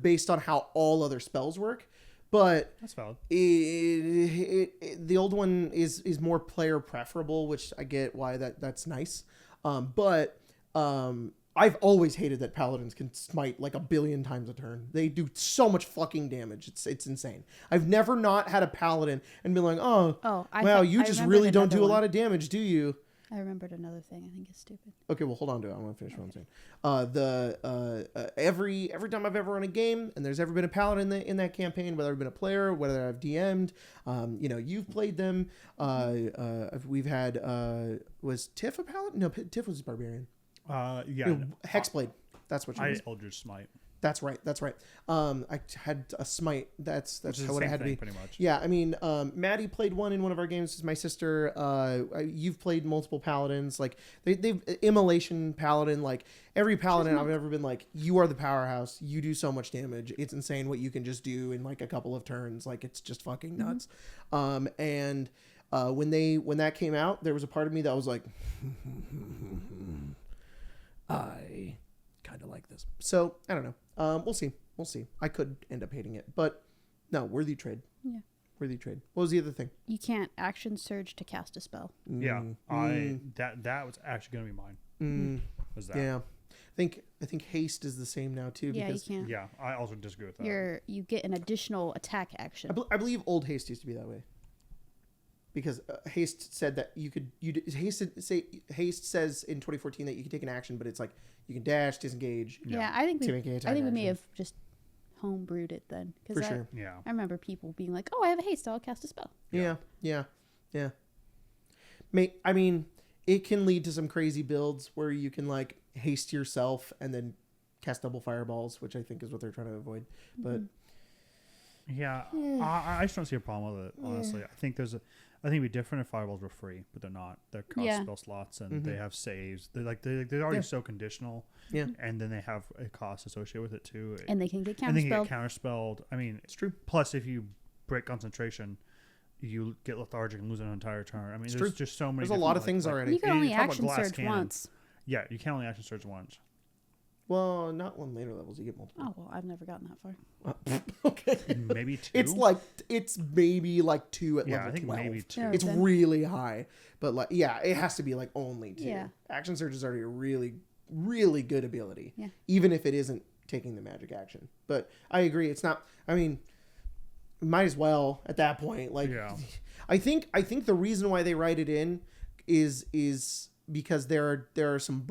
based on how all other spells work. But That's valid. the old one is more player preferable, which I get why that's nice. But I've always hated that paladins can smite like 1 billion times a turn. They do so much fucking damage. It's insane. I've never not had a paladin and been like, Oh, wow, you just really don't do a lot of damage, do you? I remembered another thing. I think it's stupid. Okay, well, hold on to it. I want to finish what I'm saying. Every time I've ever run a game, and there's ever been a paladin in that campaign, whether I've been a player, whether I've DM'd, you've played them. We've had was Tiff a paladin? No, Tiff was a barbarian. Yeah. No, Hexblade. That's what she was. Eldritch Smite. That's right. I had a smite. That's Which is what the it same had to thing, be. pretty much. Yeah, I mean, Maddie played one in one of our games. This is my sister. You've played multiple paladins. Like they've immolation paladin. Like every paladin I've ever been like, you are the powerhouse. You do so much damage. It's insane what you can just do in like a couple of turns. Like it's just fucking nuts. And when that came out, there was a part of me that was like, I kind of like this. So I don't know. We'll see. I could end up hating it, but no, worthy trade. Yeah. Worthy trade. What was the other thing? You can't action surge to cast a spell. Yeah. That was actually gonna be mine. Was that? Yeah. I think haste is the same now too. Yeah, you Because can't. Yeah, I also disagree with that. You get an additional attack action. I believe old haste used to be that way. Because haste said that haste says in 2014 that you can take an action, but it's like you can dash, disengage. Yeah, I think to make an we attack may action. have just homebrewed it then. For sure. Yeah. I remember people being like, "Oh, I have a haste, I'll cast a spell." Yeah. I mean, it can lead to some crazy builds where you can like haste yourself and then cast double fireballs, which I think is what they're trying to avoid. But Yeah, I just don't see a problem with it. Honestly, I think it'd be different if fireballs were free, but they're not. They're cost spell slots, and they have saves. They're already so conditional. Yeah, and then they have a cost associated with it too. And they can get counterspelled. And they can get counterspelled. I mean, it's true. Plus, if you break concentration, you get lethargic and lose an entire turn. I mean, there's just so many. There's a lot of things already. You can only talk about action glass surge cannon. once. Yeah, you can only action surge once. Well, not on later levels. You get multiple. Oh well, I've never gotten that far. Okay. Maybe 2. It's maybe like 2 at level I think 12. maybe 2. Yeah. It's then. really high, but like it has to be like only 2. Yeah. Action surge is already a really, really good ability. Yeah. Even if it isn't taking the magic action. But I agree, it's not. I mean, might as well at that point. Like, Yeah. I think the reason why they write it in is because there are some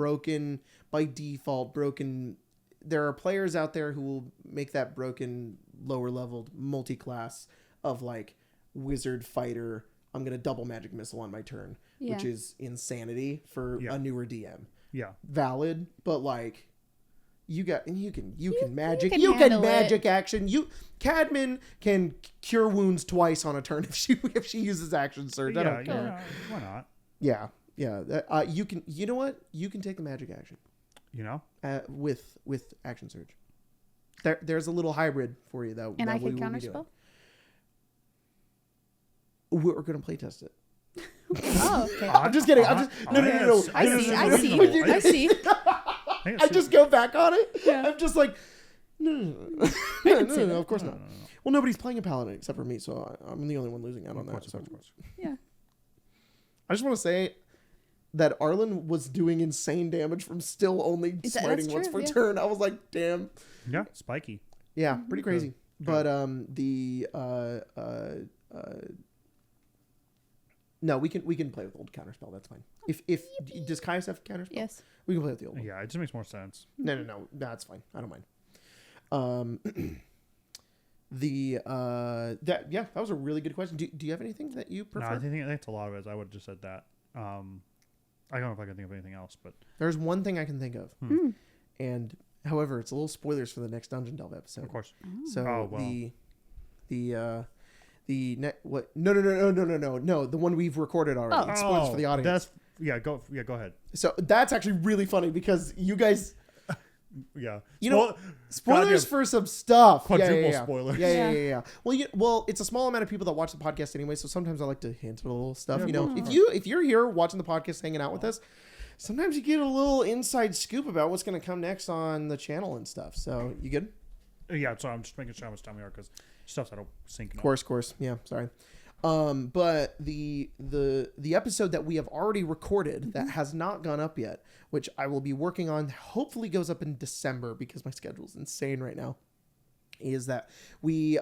by default broken. There are players out there who will make that broken lower leveled multi-class of like wizard fighter. I'm going to double magic missile on my turn, which is insanity for a newer DM. Yeah. Valid, but like you can magic action. Cadman can cure wounds twice on a turn if she uses action surge. I don't care. Why not? Yeah. You can. You know what? You can take the magic action. You know, with action surge. There's a little hybrid for you that. And that I can we will be doing. counterspell. We're gonna play test it. Oh, okay. I'm just kidding. No. I see. I just go back on it. Yeah. I'm just like, no. Of course not. Well, nobody's playing a paladin except for me, so I'm the only one losing out on that. So. Yeah. I just want to say that Arlen was doing insane damage from still only smiting once per turn. I was like, damn. Yeah, spiky. Yeah, pretty crazy. But no, we can play with old counterspell. That's fine. If does Caius have counterspell? Yes. We can play with the old one. Yeah, it just makes more sense. No, that's fine. I don't mind. That was a really good question. Do you have anything that you prefer? No, I think that's a lot of it. I would have just said that. I don't know if I can think of anything else, but there's one thing I can think of, and however, it's a little spoilers for the next Dungeon Delve episode. Of course. So No, the one we've recorded already. It's spoilers for the audience. Go ahead. So that's actually really funny because you guys. Yeah. Spoilers for some stuff. Quadruple spoilers. Yeah. Well, it's a small amount of people that watch the podcast anyway, so sometimes I like to hint at a little stuff. Yeah, if you're here watching the podcast, hanging out with us, sometimes you get a little inside scoop about what's going to come next on the channel and stuff. So you good? Yeah. So I'm just making sure how much time we are because stuff's out of sync. Of course. Yeah. Sorry. But the episode that we have already recorded that has not gone up yet, which I will be working on, hopefully goes up in December because my schedule is insane right now, is that we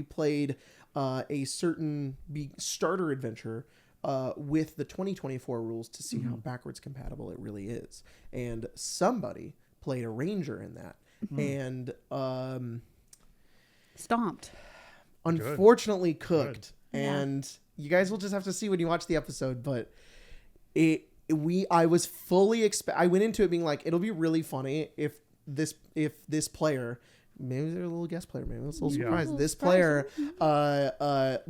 played a certain starter adventure with the 2024 rules to see how backwards compatible it really is, and somebody played a ranger in that, and stomped. Unfortunately, cooked. Good. And you guys will just have to see when you watch the episode, but I was fully I went into it being like, it'll be really funny if this player, maybe they're a little guest player, maybe it's a little surprise. This player,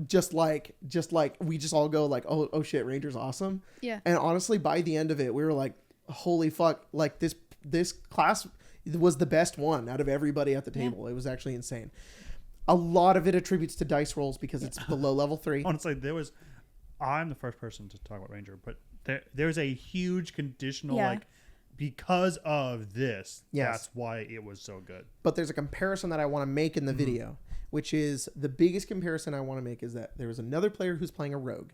just like we just all go like, oh shit, Ranger's awesome. Yeah. And honestly, by the end of it, we were like, holy fuck, like this class was the best one out of everybody at the table. It was actually insane. A lot of it attributes to dice rolls because it's below level 3. Honestly, I'm the first person to talk about Ranger, but there's a huge conditional because of this. Yes. That's why it was so good. But there's a comparison that I want to make in the video, which is the biggest comparison I want to make is that there is another player who's playing a rogue,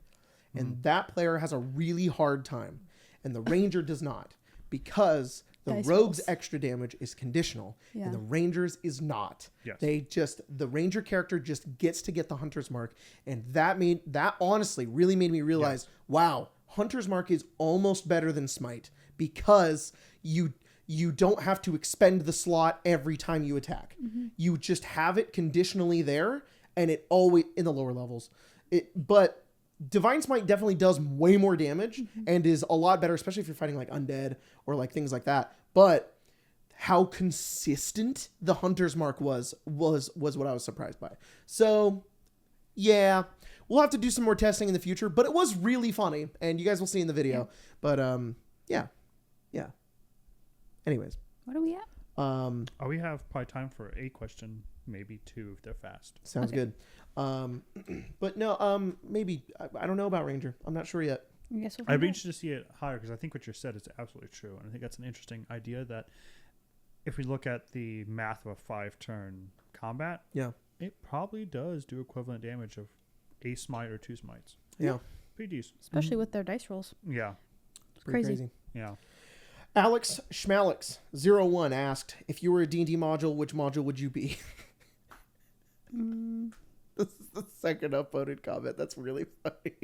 and that player has a really hard time, and the Ranger does not, because The Dice rogue's rolls. extra damage is conditional, Yeah. and the ranger's is not. Yes. The ranger character just gets to get the hunter's mark, and that honestly really made me realize, wow, hunter's mark is almost better than smite because you don't have to expend the slot every time you attack. You just have it conditionally there, and it always in the lower levels. But Divine Smite definitely does way more damage and is a lot better, especially if you're fighting like undead or like things like that. But how consistent the Hunter's Mark was what I was surprised by. So, yeah, we'll have to do some more testing in the future, but it was really funny, and you guys will see in the video. But yeah. Anyways, What are we at? We have probably time for a question, maybe two if they're fast. sounds Okay. good. But no, maybe I don't know about Ranger. I'm not sure yet. I guess we'll I'd find be out. interested to see it higher because I think what you said is absolutely true, and I think that's an interesting idea. That if we look at the math of a 5-turn combat, Yeah. it probably does do equivalent damage of a smite or 2 smites. Yeah. Pretty decent. Especially with their dice rolls. Yeah, It's pretty Crazy. yeah. Alex Schmalix01 asked, if you were a D&D module, which module would you be? This is the second upvoted comment. That's really funny.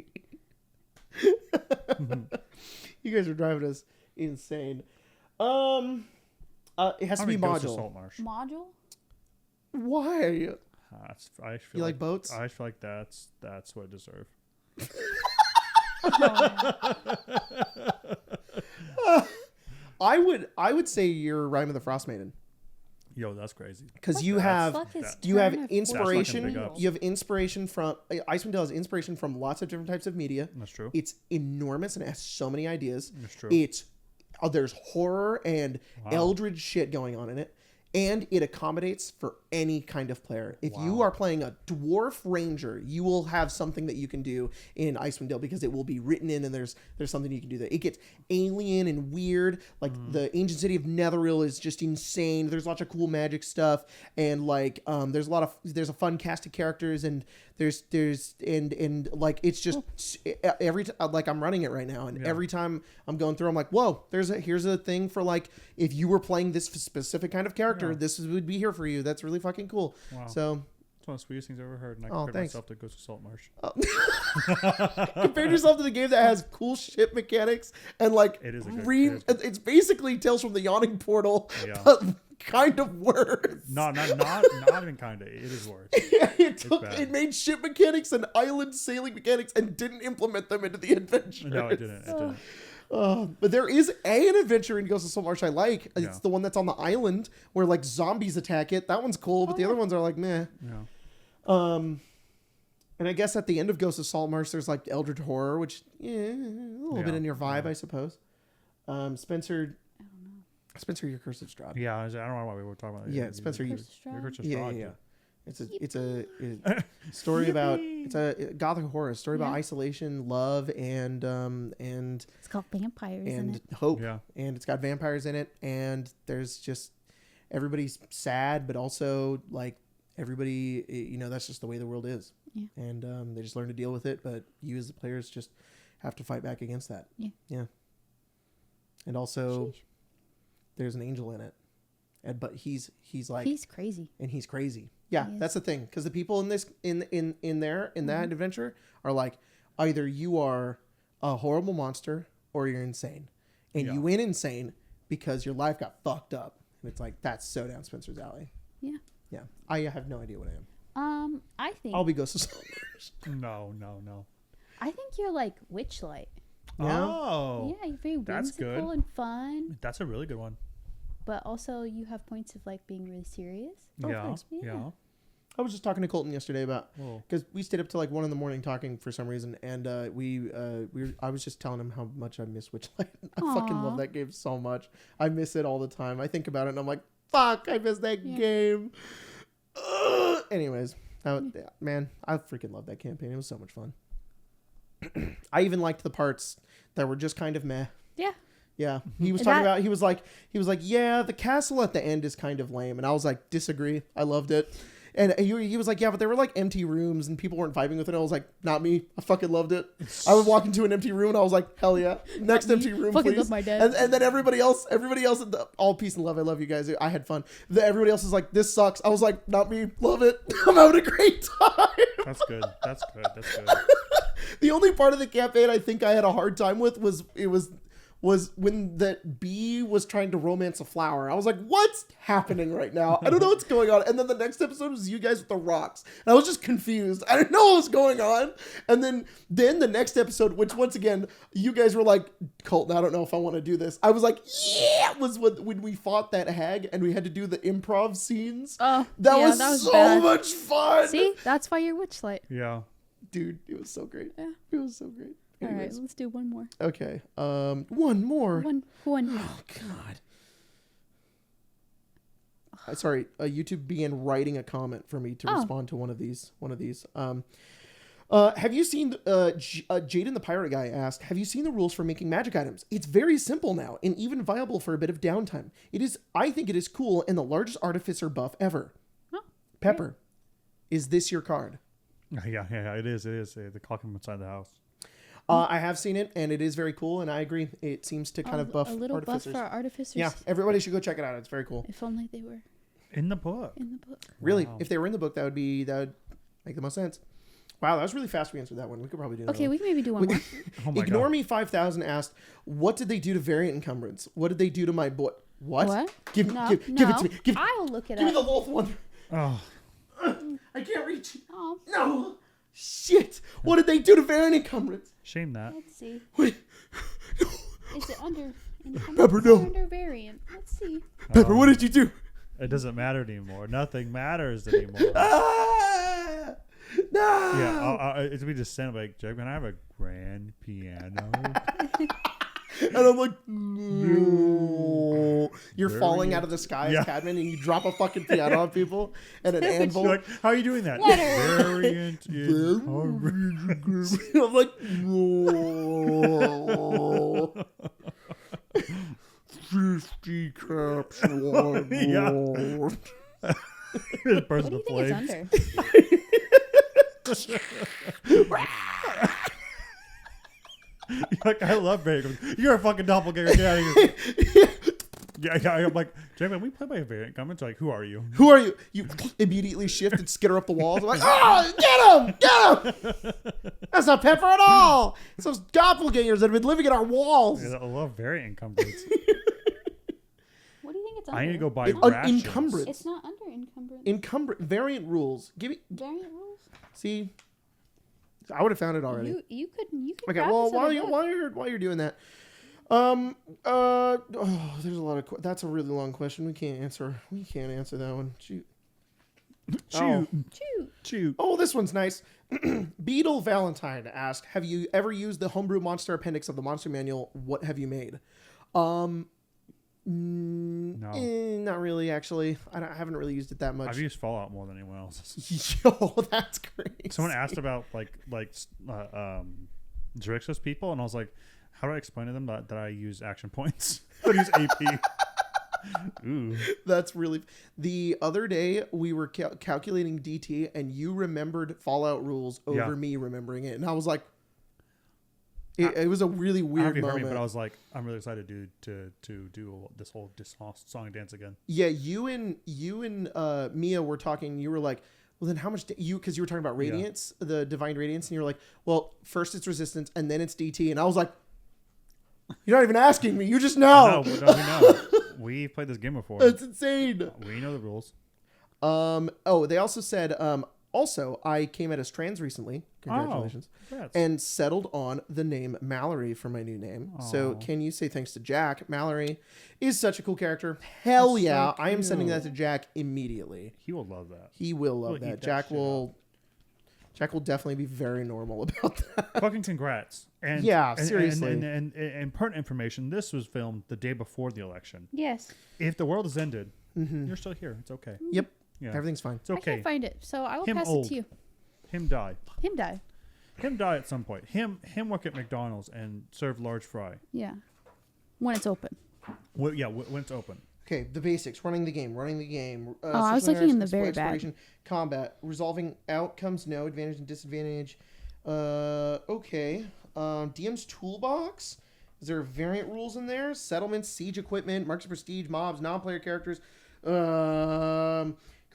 You guys are driving us insane. It has to be Probably Ghost of module. Saltmarsh. Module? Why? I feel You like boats? I feel like that's what I deserve. I would say you're Rime of the Frost Maiden. Yo, that's crazy. Because you That's- have Fuck his you have turn of inspiration. That's fucking big ups. You have inspiration from Icewind Dale has inspiration from lots of different types of media. That's true. It's enormous and it has so many ideas. That's true. It's there's horror and Wow. eldritch shit going on in it, and it accommodates for any kind of player. If you Wow. are playing a dwarf ranger, you will have something that you can do in Icewind Dale because it will be written in, and there's something you can do there. It gets alien and weird. Like the ancient city of Netheril is just insane. There's lots of cool magic stuff, and like there's a fun cast of characters, and there's like it's just every like I'm running it right now, and every time I'm going through, I'm like, whoa, here's a thing for like if you were playing this specific kind of character, would be here for you. That's really fucking cool. Wow. So It's one of the sweetest things I've ever heard, and I Oh, compared thanks. myself to Ghost of Saltmarsh. compare yourself to the game that has cool shit mechanics and like It is a good- it's basically Tales from the Yawning Portal, Yeah. but kind of worse. Not even kind of. It is worse. bad. It made shit mechanics and island sailing mechanics and didn't implement them into the adventure. No, it didn't. It didn't. But there is an adventure in Ghost of Saltmarsh I like. It's Yeah. the one that's on the island where like zombies attack it. That one's cool, but the other ones are like meh. Yeah. And I guess at the end of Ghost of Saltmarsh, there's like Eldritch Horror, which a little bit Yeah. in your vibe, I suppose. Spencer, your curse of Strahd. Yeah, I don't know why we were talking about that. Yeah, Spencer, you. Curse of Your Strahd? curse of Yeah, Strahd, yeah. dude. It's a story about it's a gothic horror story about Yeah. isolation, love, and It's called Vampires in and it. hope. Yeah. And it's got vampires in it, and there's just everybody's sad, but also like everybody, that's just the way the world is. Yeah. And they just learn to deal with it, but you as the players just have to fight back against that. Yeah. And also Sheesh. there's an angel in it. But he's like He's crazy. and he's crazy. Yeah, He is. that's the thing, because the people in this in that adventure are like, either you are a horrible monster or you're insane, and you went insane because your life got fucked up, and it's like that's so down Spencer's alley. Yeah. I have no idea what I am. I think I'll be Ghost of Saltmarsh. No. I think you're like Witchlight. Yeah? Oh. Yeah, you're very that's whimsical good. and fun, That's a really good one. but also you have points of like being really serious. Oh, yeah. thanks. Yeah. I was just talking to Colton yesterday about Whoa. because we stayed up till like 1 a.m. talking for some reason, and I was just telling him how much I miss Witchlight. I fucking love Aw. that game so much. I miss it all the time. I think about it and I'm like, fuck, I miss that Yeah. game. Anyways, man, I freaking love that campaign. It was so much fun. I even liked the parts that were just kind of meh. Yeah. Yeah, he was Is talking that- about. He was like, yeah, the castle at the end is kind of lame, and I was like, disagree. I loved it. And he was like, yeah, but there were like empty rooms and people weren't vibing with it. I was like, not me. I fucking loved it. I would walk into an empty room and I was like, hell yeah. Next empty room, fucking please. love my dad. And then everybody else, all peace and love. I love you guys. I had fun. Everybody else is like, this sucks. I was like, not me. Love it. I'm having a great time. That's good. That's good. That's good. The only part of the campaign I think I had a hard time with was when that bee was trying to romance a flower. I was like, what's happening right now? I don't know what's going on. And then the next episode was you guys with the rocks. And I was just confused. I didn't know what was going on. And then the next episode, which once again, you guys were like, Colton, I don't know if I want to do this. I was like, yeah, was when we fought that hag and we had to do the improv scenes. Oh, that yeah, was that was so bad. much fun. See, that's why you're Witchlight. Yeah. Dude, it was so great. Yeah. It was so great. All right, Anyways. let's do one more. Okay. One more. One. Oh God. Sorry. YouTube began writing a comment for me to respond to one of these. Have you seen? Jaden the Pirate Guy asked, "Have you seen the rules for making magic items? It's very simple now, and even viable for a bit of downtime. I think it is cool, and the largest artificer buff ever. Oh, Pepper, is this your card? Yeah, it is. The clock inside the house. I have seen it, and it is very cool, and I agree. It seems to kind of buff a little artificers. buff for artificers. Yeah, everybody should go check it out. It's very cool. If only they were In the book. in the book. Really, Wow. if they were in the book, that would make the most sense. Wow, that was really fast. We answered that one. We could probably do that. Okay, we can maybe do one more. Oh my Ignore God. Me 5000 asked, "What did they do to variant encumbrance? What did they do to my boy? What? What? Give No, it to me. Give I'll look it me the up. wolf one. Oh, I can't reach. Oh, No. Shit. What did they do to variant encumbrance? shame that. let's see. Wait. Is it under Pepper, no. under variant? Let's see. Pepper, what did you do? It doesn't matter anymore. Nothing matters anymore. Ah! No. Yeah, it's we just send like, Jake, can I have a grand piano? And I'm like, no. You're falling out of the sky Yeah. as Cadman, and you drop a fucking piano on people and an anvil. You're like, how are you doing that? Letter. Variant in I'm like, no. 50 caps, one Yeah. more. Burst What do the you think flames. it's under? Like, I love variant. You're a fucking doppelganger. Get out of here. Yeah, I'm like, Jake, when we play by variant comments, like, who are you? Who are you? You immediately shift and skitter up the walls. I'm like, oh, get him! That's not Pepper at all. It's those doppelgangers that have been living in our walls. Yeah, I love variant encumbrance. What do you think it's under? I need to go buy It- rations. encumbrance. It's not under encumbrance. Variant rules. Give me. Variant rules. See, I would have found it already. You could. Okay, grab well, this other book. while you're doing that, there's a lot of. That's a really long question. We can't answer that one. Shoot. Oh. Shoot. Oh, this one's nice. Beetle Valentine asked, "Have you ever used the homebrew monster appendix of the monster manual? What have you made?" No. Not really. Actually, I haven't really used it that much. I've used Fallout more than anyone else. Yo, that's crazy. Someone asked about Drixos people, and I was like, how do I explain to them that I use action points? I use AP. Ooh. That's really. The other day we were calculating DT, and you remembered Fallout rules over me remembering it, and I was like, it was a really weird moment. Heard me, but I was like, I'm really excited to do this whole song and dance again. Yeah, you and Mia were talking. You were like, well, then how much because you were talking about Radiance, the Divine Radiance, and you were like, well, first it's Resistance, and then it's DT, and I was like, you're not even asking me. You just know. No, we know. We've played this game before. That's insane. We know the rules. Oh, they also said, also, I came out as trans recently. Congratulations. Congrats. And settled on the name Mallory for my new name. So can you say thanks to Jack? Mallory is such a cool character. Hell That's yeah. so I am sending that to cute. Jack immediately. He will love that. He will love He'll that. eat that Jack shit will definitely be very normal about that. Fucking congrats. And Yeah, and- seriously. And pertinent information, this was filmed the day before the election. Yes. If the world has ended, Mm-hmm. you're still here. It's okay. Yep. Yeah. Everything's fine. It's I okay. can't find it, so I will Him pass old. it to you. Him die. Him die. Him die at some point. Him work at McDonald's and serve large fry. Yeah. When it's open. When it's open. Okay, the basics. Running the game. I was looking in the very exploration, combat. Resolving outcomes, no. Advantage and disadvantage. Okay. DM's toolbox. Is there variant rules in there? Settlements, siege equipment, marks of prestige, mobs, non-player characters.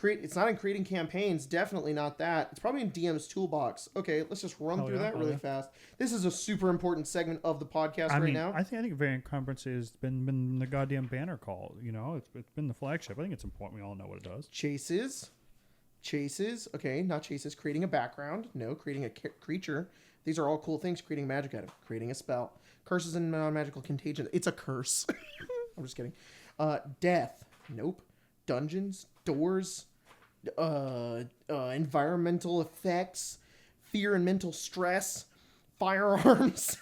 It's not in creating campaigns. Definitely not that. It's probably in DM's toolbox. Okay, let's just run through that really fast. This is a super important segment of the podcast right now. I think Variant Encumbrance has been the goddamn banner call. You know, it's been the flagship. I think it's important. We all know what it does. Chases. Okay, not chases. Creating a background. No, creating a creature. These are all cool things. Creating a magic item. Creating a spell. Curses and non-magical contagion. It's a curse. I'm just kidding. Death. Nope. Dungeons. Doors. Environmental effects. Fear and mental stress. Firearms.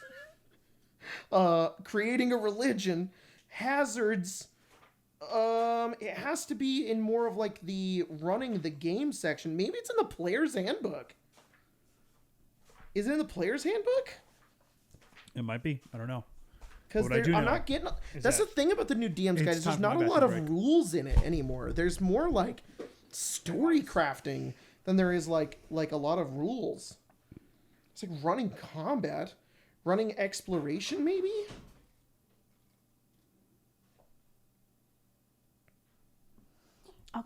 Creating a religion. Hazards. It has to be in more of like the running the game section. Maybe it's in the player's handbook. Is it in the player's handbook? It might be. I don't know. Because I'm not getting. That's the thing about the new DM's guide. There's not a lot of rules in it anymore. There's more like story crafting than there is like a lot of rules. It's like running combat, running exploration, maybe.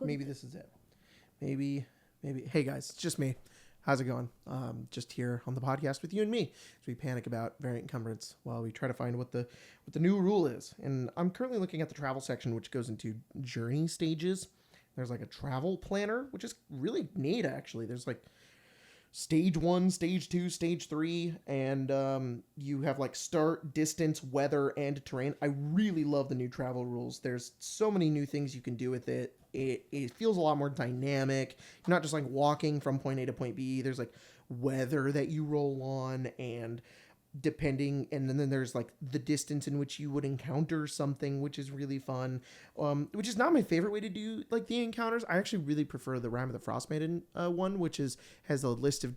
Maybe this is it. Maybe. Hey guys, it's just me. How's it going? Just here on the podcast with you and me as we panic about variant encumbrance while we try to find what the new rule is. And I'm currently looking at the travel section, which goes into journey stages. There's like a travel planner, which is really neat actually. There's like stage 1, stage 2, stage 3, and you have like start, distance, weather, and terrain. I really love the new travel rules. There's so many new things you can do with it. It feels a lot more dynamic. You're not just like walking from point A to point B. There's like weather that you roll on, and then there's like the distance in which you would encounter something, which is really fun. Which is not my favorite way to do like the encounters. I actually really prefer the Rime of the Frostmaiden one, which has a list of,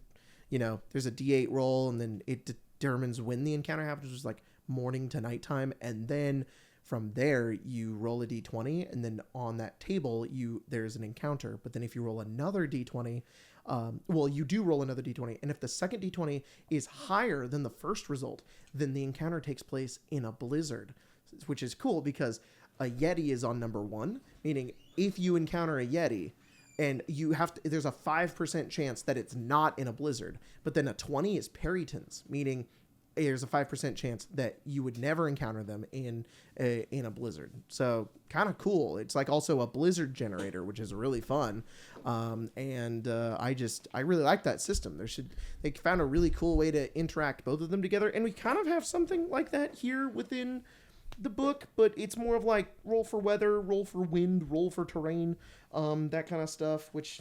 there's a D8 roll, and then it determines when the encounter happens, which is like morning to nighttime, and then from there you roll a d20, and then on that table there's an encounter. But then if you roll another d20, you do roll another d20, and if the second d20 is higher than the first result, then the encounter takes place in a blizzard, which is cool because a Yeti is on number 1, meaning if you encounter a Yeti and there's a 5% chance that it's not in a blizzard, but then a 20 is Perytons, meaning there's a 5% chance that you would never encounter them in a blizzard. So kind of cool. It's like also a blizzard generator, which is really fun. I really like that system. They found a really cool way to interact both of them together. And we kind of have something like that here within the book, but it's more of like roll for weather, roll for wind, roll for terrain, that kind of stuff, which,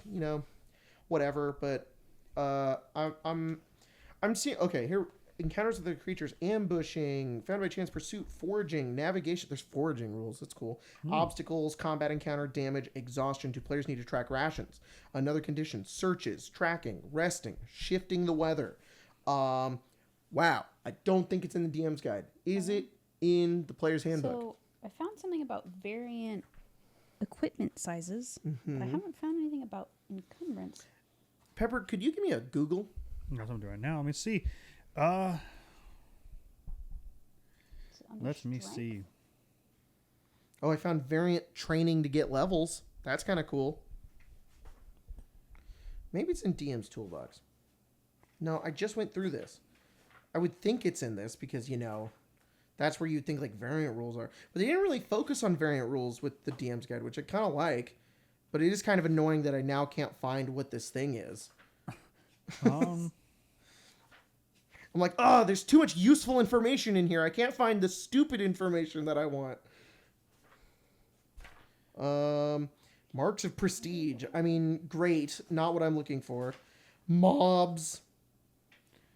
whatever. But I'm seeing, okay, here, encounters with the creatures, ambushing, found by chance, pursuit, foraging, navigation. There's foraging rules. That's cool. Obstacles, combat encounter, damage, exhaustion. 2 players need to track rations. Another condition, searches, tracking, resting, shifting the weather. Wow. I don't think it's in the DM's guide. Is it in the player's handbook? So I found something about variant equipment sizes, but I haven't found anything about encumbrance. Pepper, could you give me a Google? That's what I'm doing now. Let me see. Let me see. Oh, I found variant training to get levels. That's kind of cool. Maybe it's in DM's toolbox. No, I just went through this. I would think it's in this because, that's where you'd think like variant rules are. But they didn't really focus on variant rules with the DM's guide, which I kind of like. But it is kind of annoying that I now can't find what this thing is. I'm like, there's too much useful information in here. I can't find the stupid information that I want. Marks of prestige. I mean, great. Not what I'm looking for. Mobs.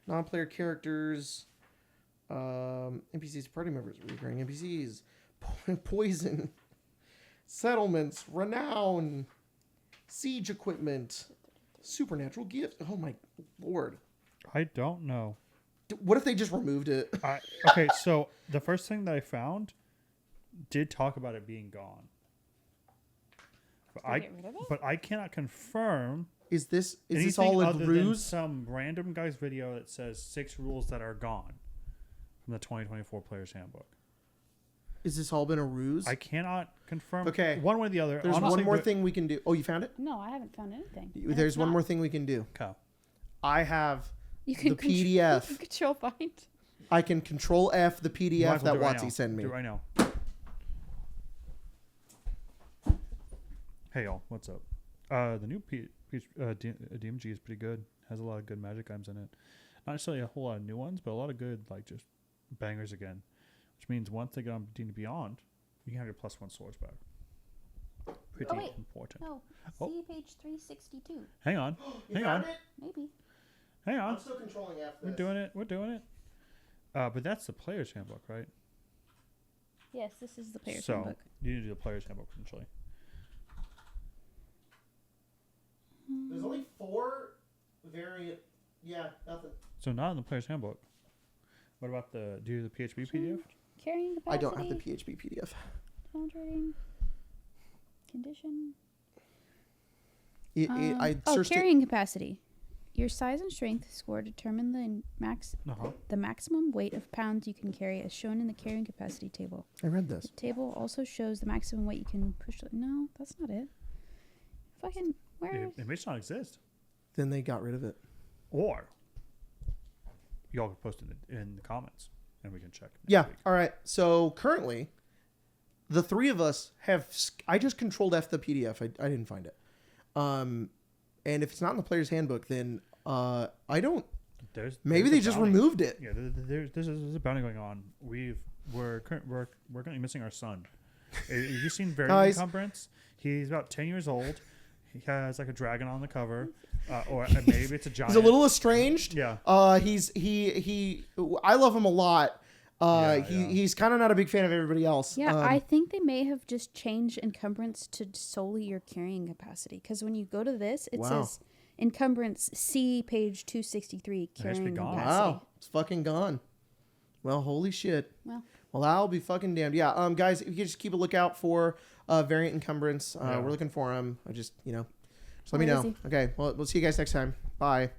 Non-player characters. NPCs, party members. Recurring NPCs. Poison. Settlements. Renown. Siege equipment. Supernatural gifts. Oh my lord. I don't know. What if they just removed it? Okay, so the first thing that I found did talk about it being gone. But I cannot confirm Is this anything all a other than ruse? some random guy's video that says 6 rules that are gone from the 2024 Player's Handbook. Is this all been a ruse? I cannot confirm. Okay. One way or the other. There's Honestly, one more thing we can do. Oh, you found it? No, I haven't found anything. There's one more thing we can do. Okay. I have You can the PDF. You can control find. I can control F the Might PDF as well that do it right Watsy now. sent me. Do it right now. Hey y'all, what's up? The new DMG is pretty good. Has a lot of good magic items in it. Not necessarily a whole lot of new ones, but a lot of good just bangers again. Which means once they get on D&D Beyond, you can have your +1 swords back. Pretty important. No, Oh. see page 362. Hang on. You Hang found on. it? Maybe. Hang on. I'm still controlling F We're this. doing it. We're doing it. But that's the Player's Handbook, right? Yes, this is the player's So handbook. you need to do the Player's Handbook potentially. There's only 4 variant. Yeah, nothing. So not in the Player's Handbook. What about the PHP PDF? Carrying capacity. I don't have the PHP PDF. Hydrating. Condition. I searched carrying capacity. Your size and strength score determine the Uh-huh. the maximum weight of pounds you can carry as shown in the carrying capacity table. I read this. The table also shows the maximum weight you can push. No, that's not it. Fucking where? It may just not exist. Then they got rid of it. Or y'all can post it in the comments and we can check. next Yeah. week. All right. So currently, the 3 of us have. I just controlled F the PDF. I didn't find it. And if it's not in the player's handbook, then I don't. Maybe they a just bounty. removed it. Yeah, there's a bounty going on. We're currently missing our son. Have you seen Variant Guys. Encumbrance? He's about 10 years old. He has like a dragon on the cover, or maybe it's a giant. He's a little estranged. Yeah. He. I love him a lot. He's kind of not a big fan of everybody else. Yeah, I think they may have just changed encumbrance to solely your carrying capacity. Because when you go to this, it Wow. says encumbrance C page 263 carrying gone. capacity. Wow, it's fucking gone. Well, holy shit. Well, I'll be fucking damned. Yeah, guys, if you could just keep a lookout for Variant Encumbrance. Yeah. We're looking for him. Just let me Where know. is he? Okay, well, we'll see you guys next time. Bye.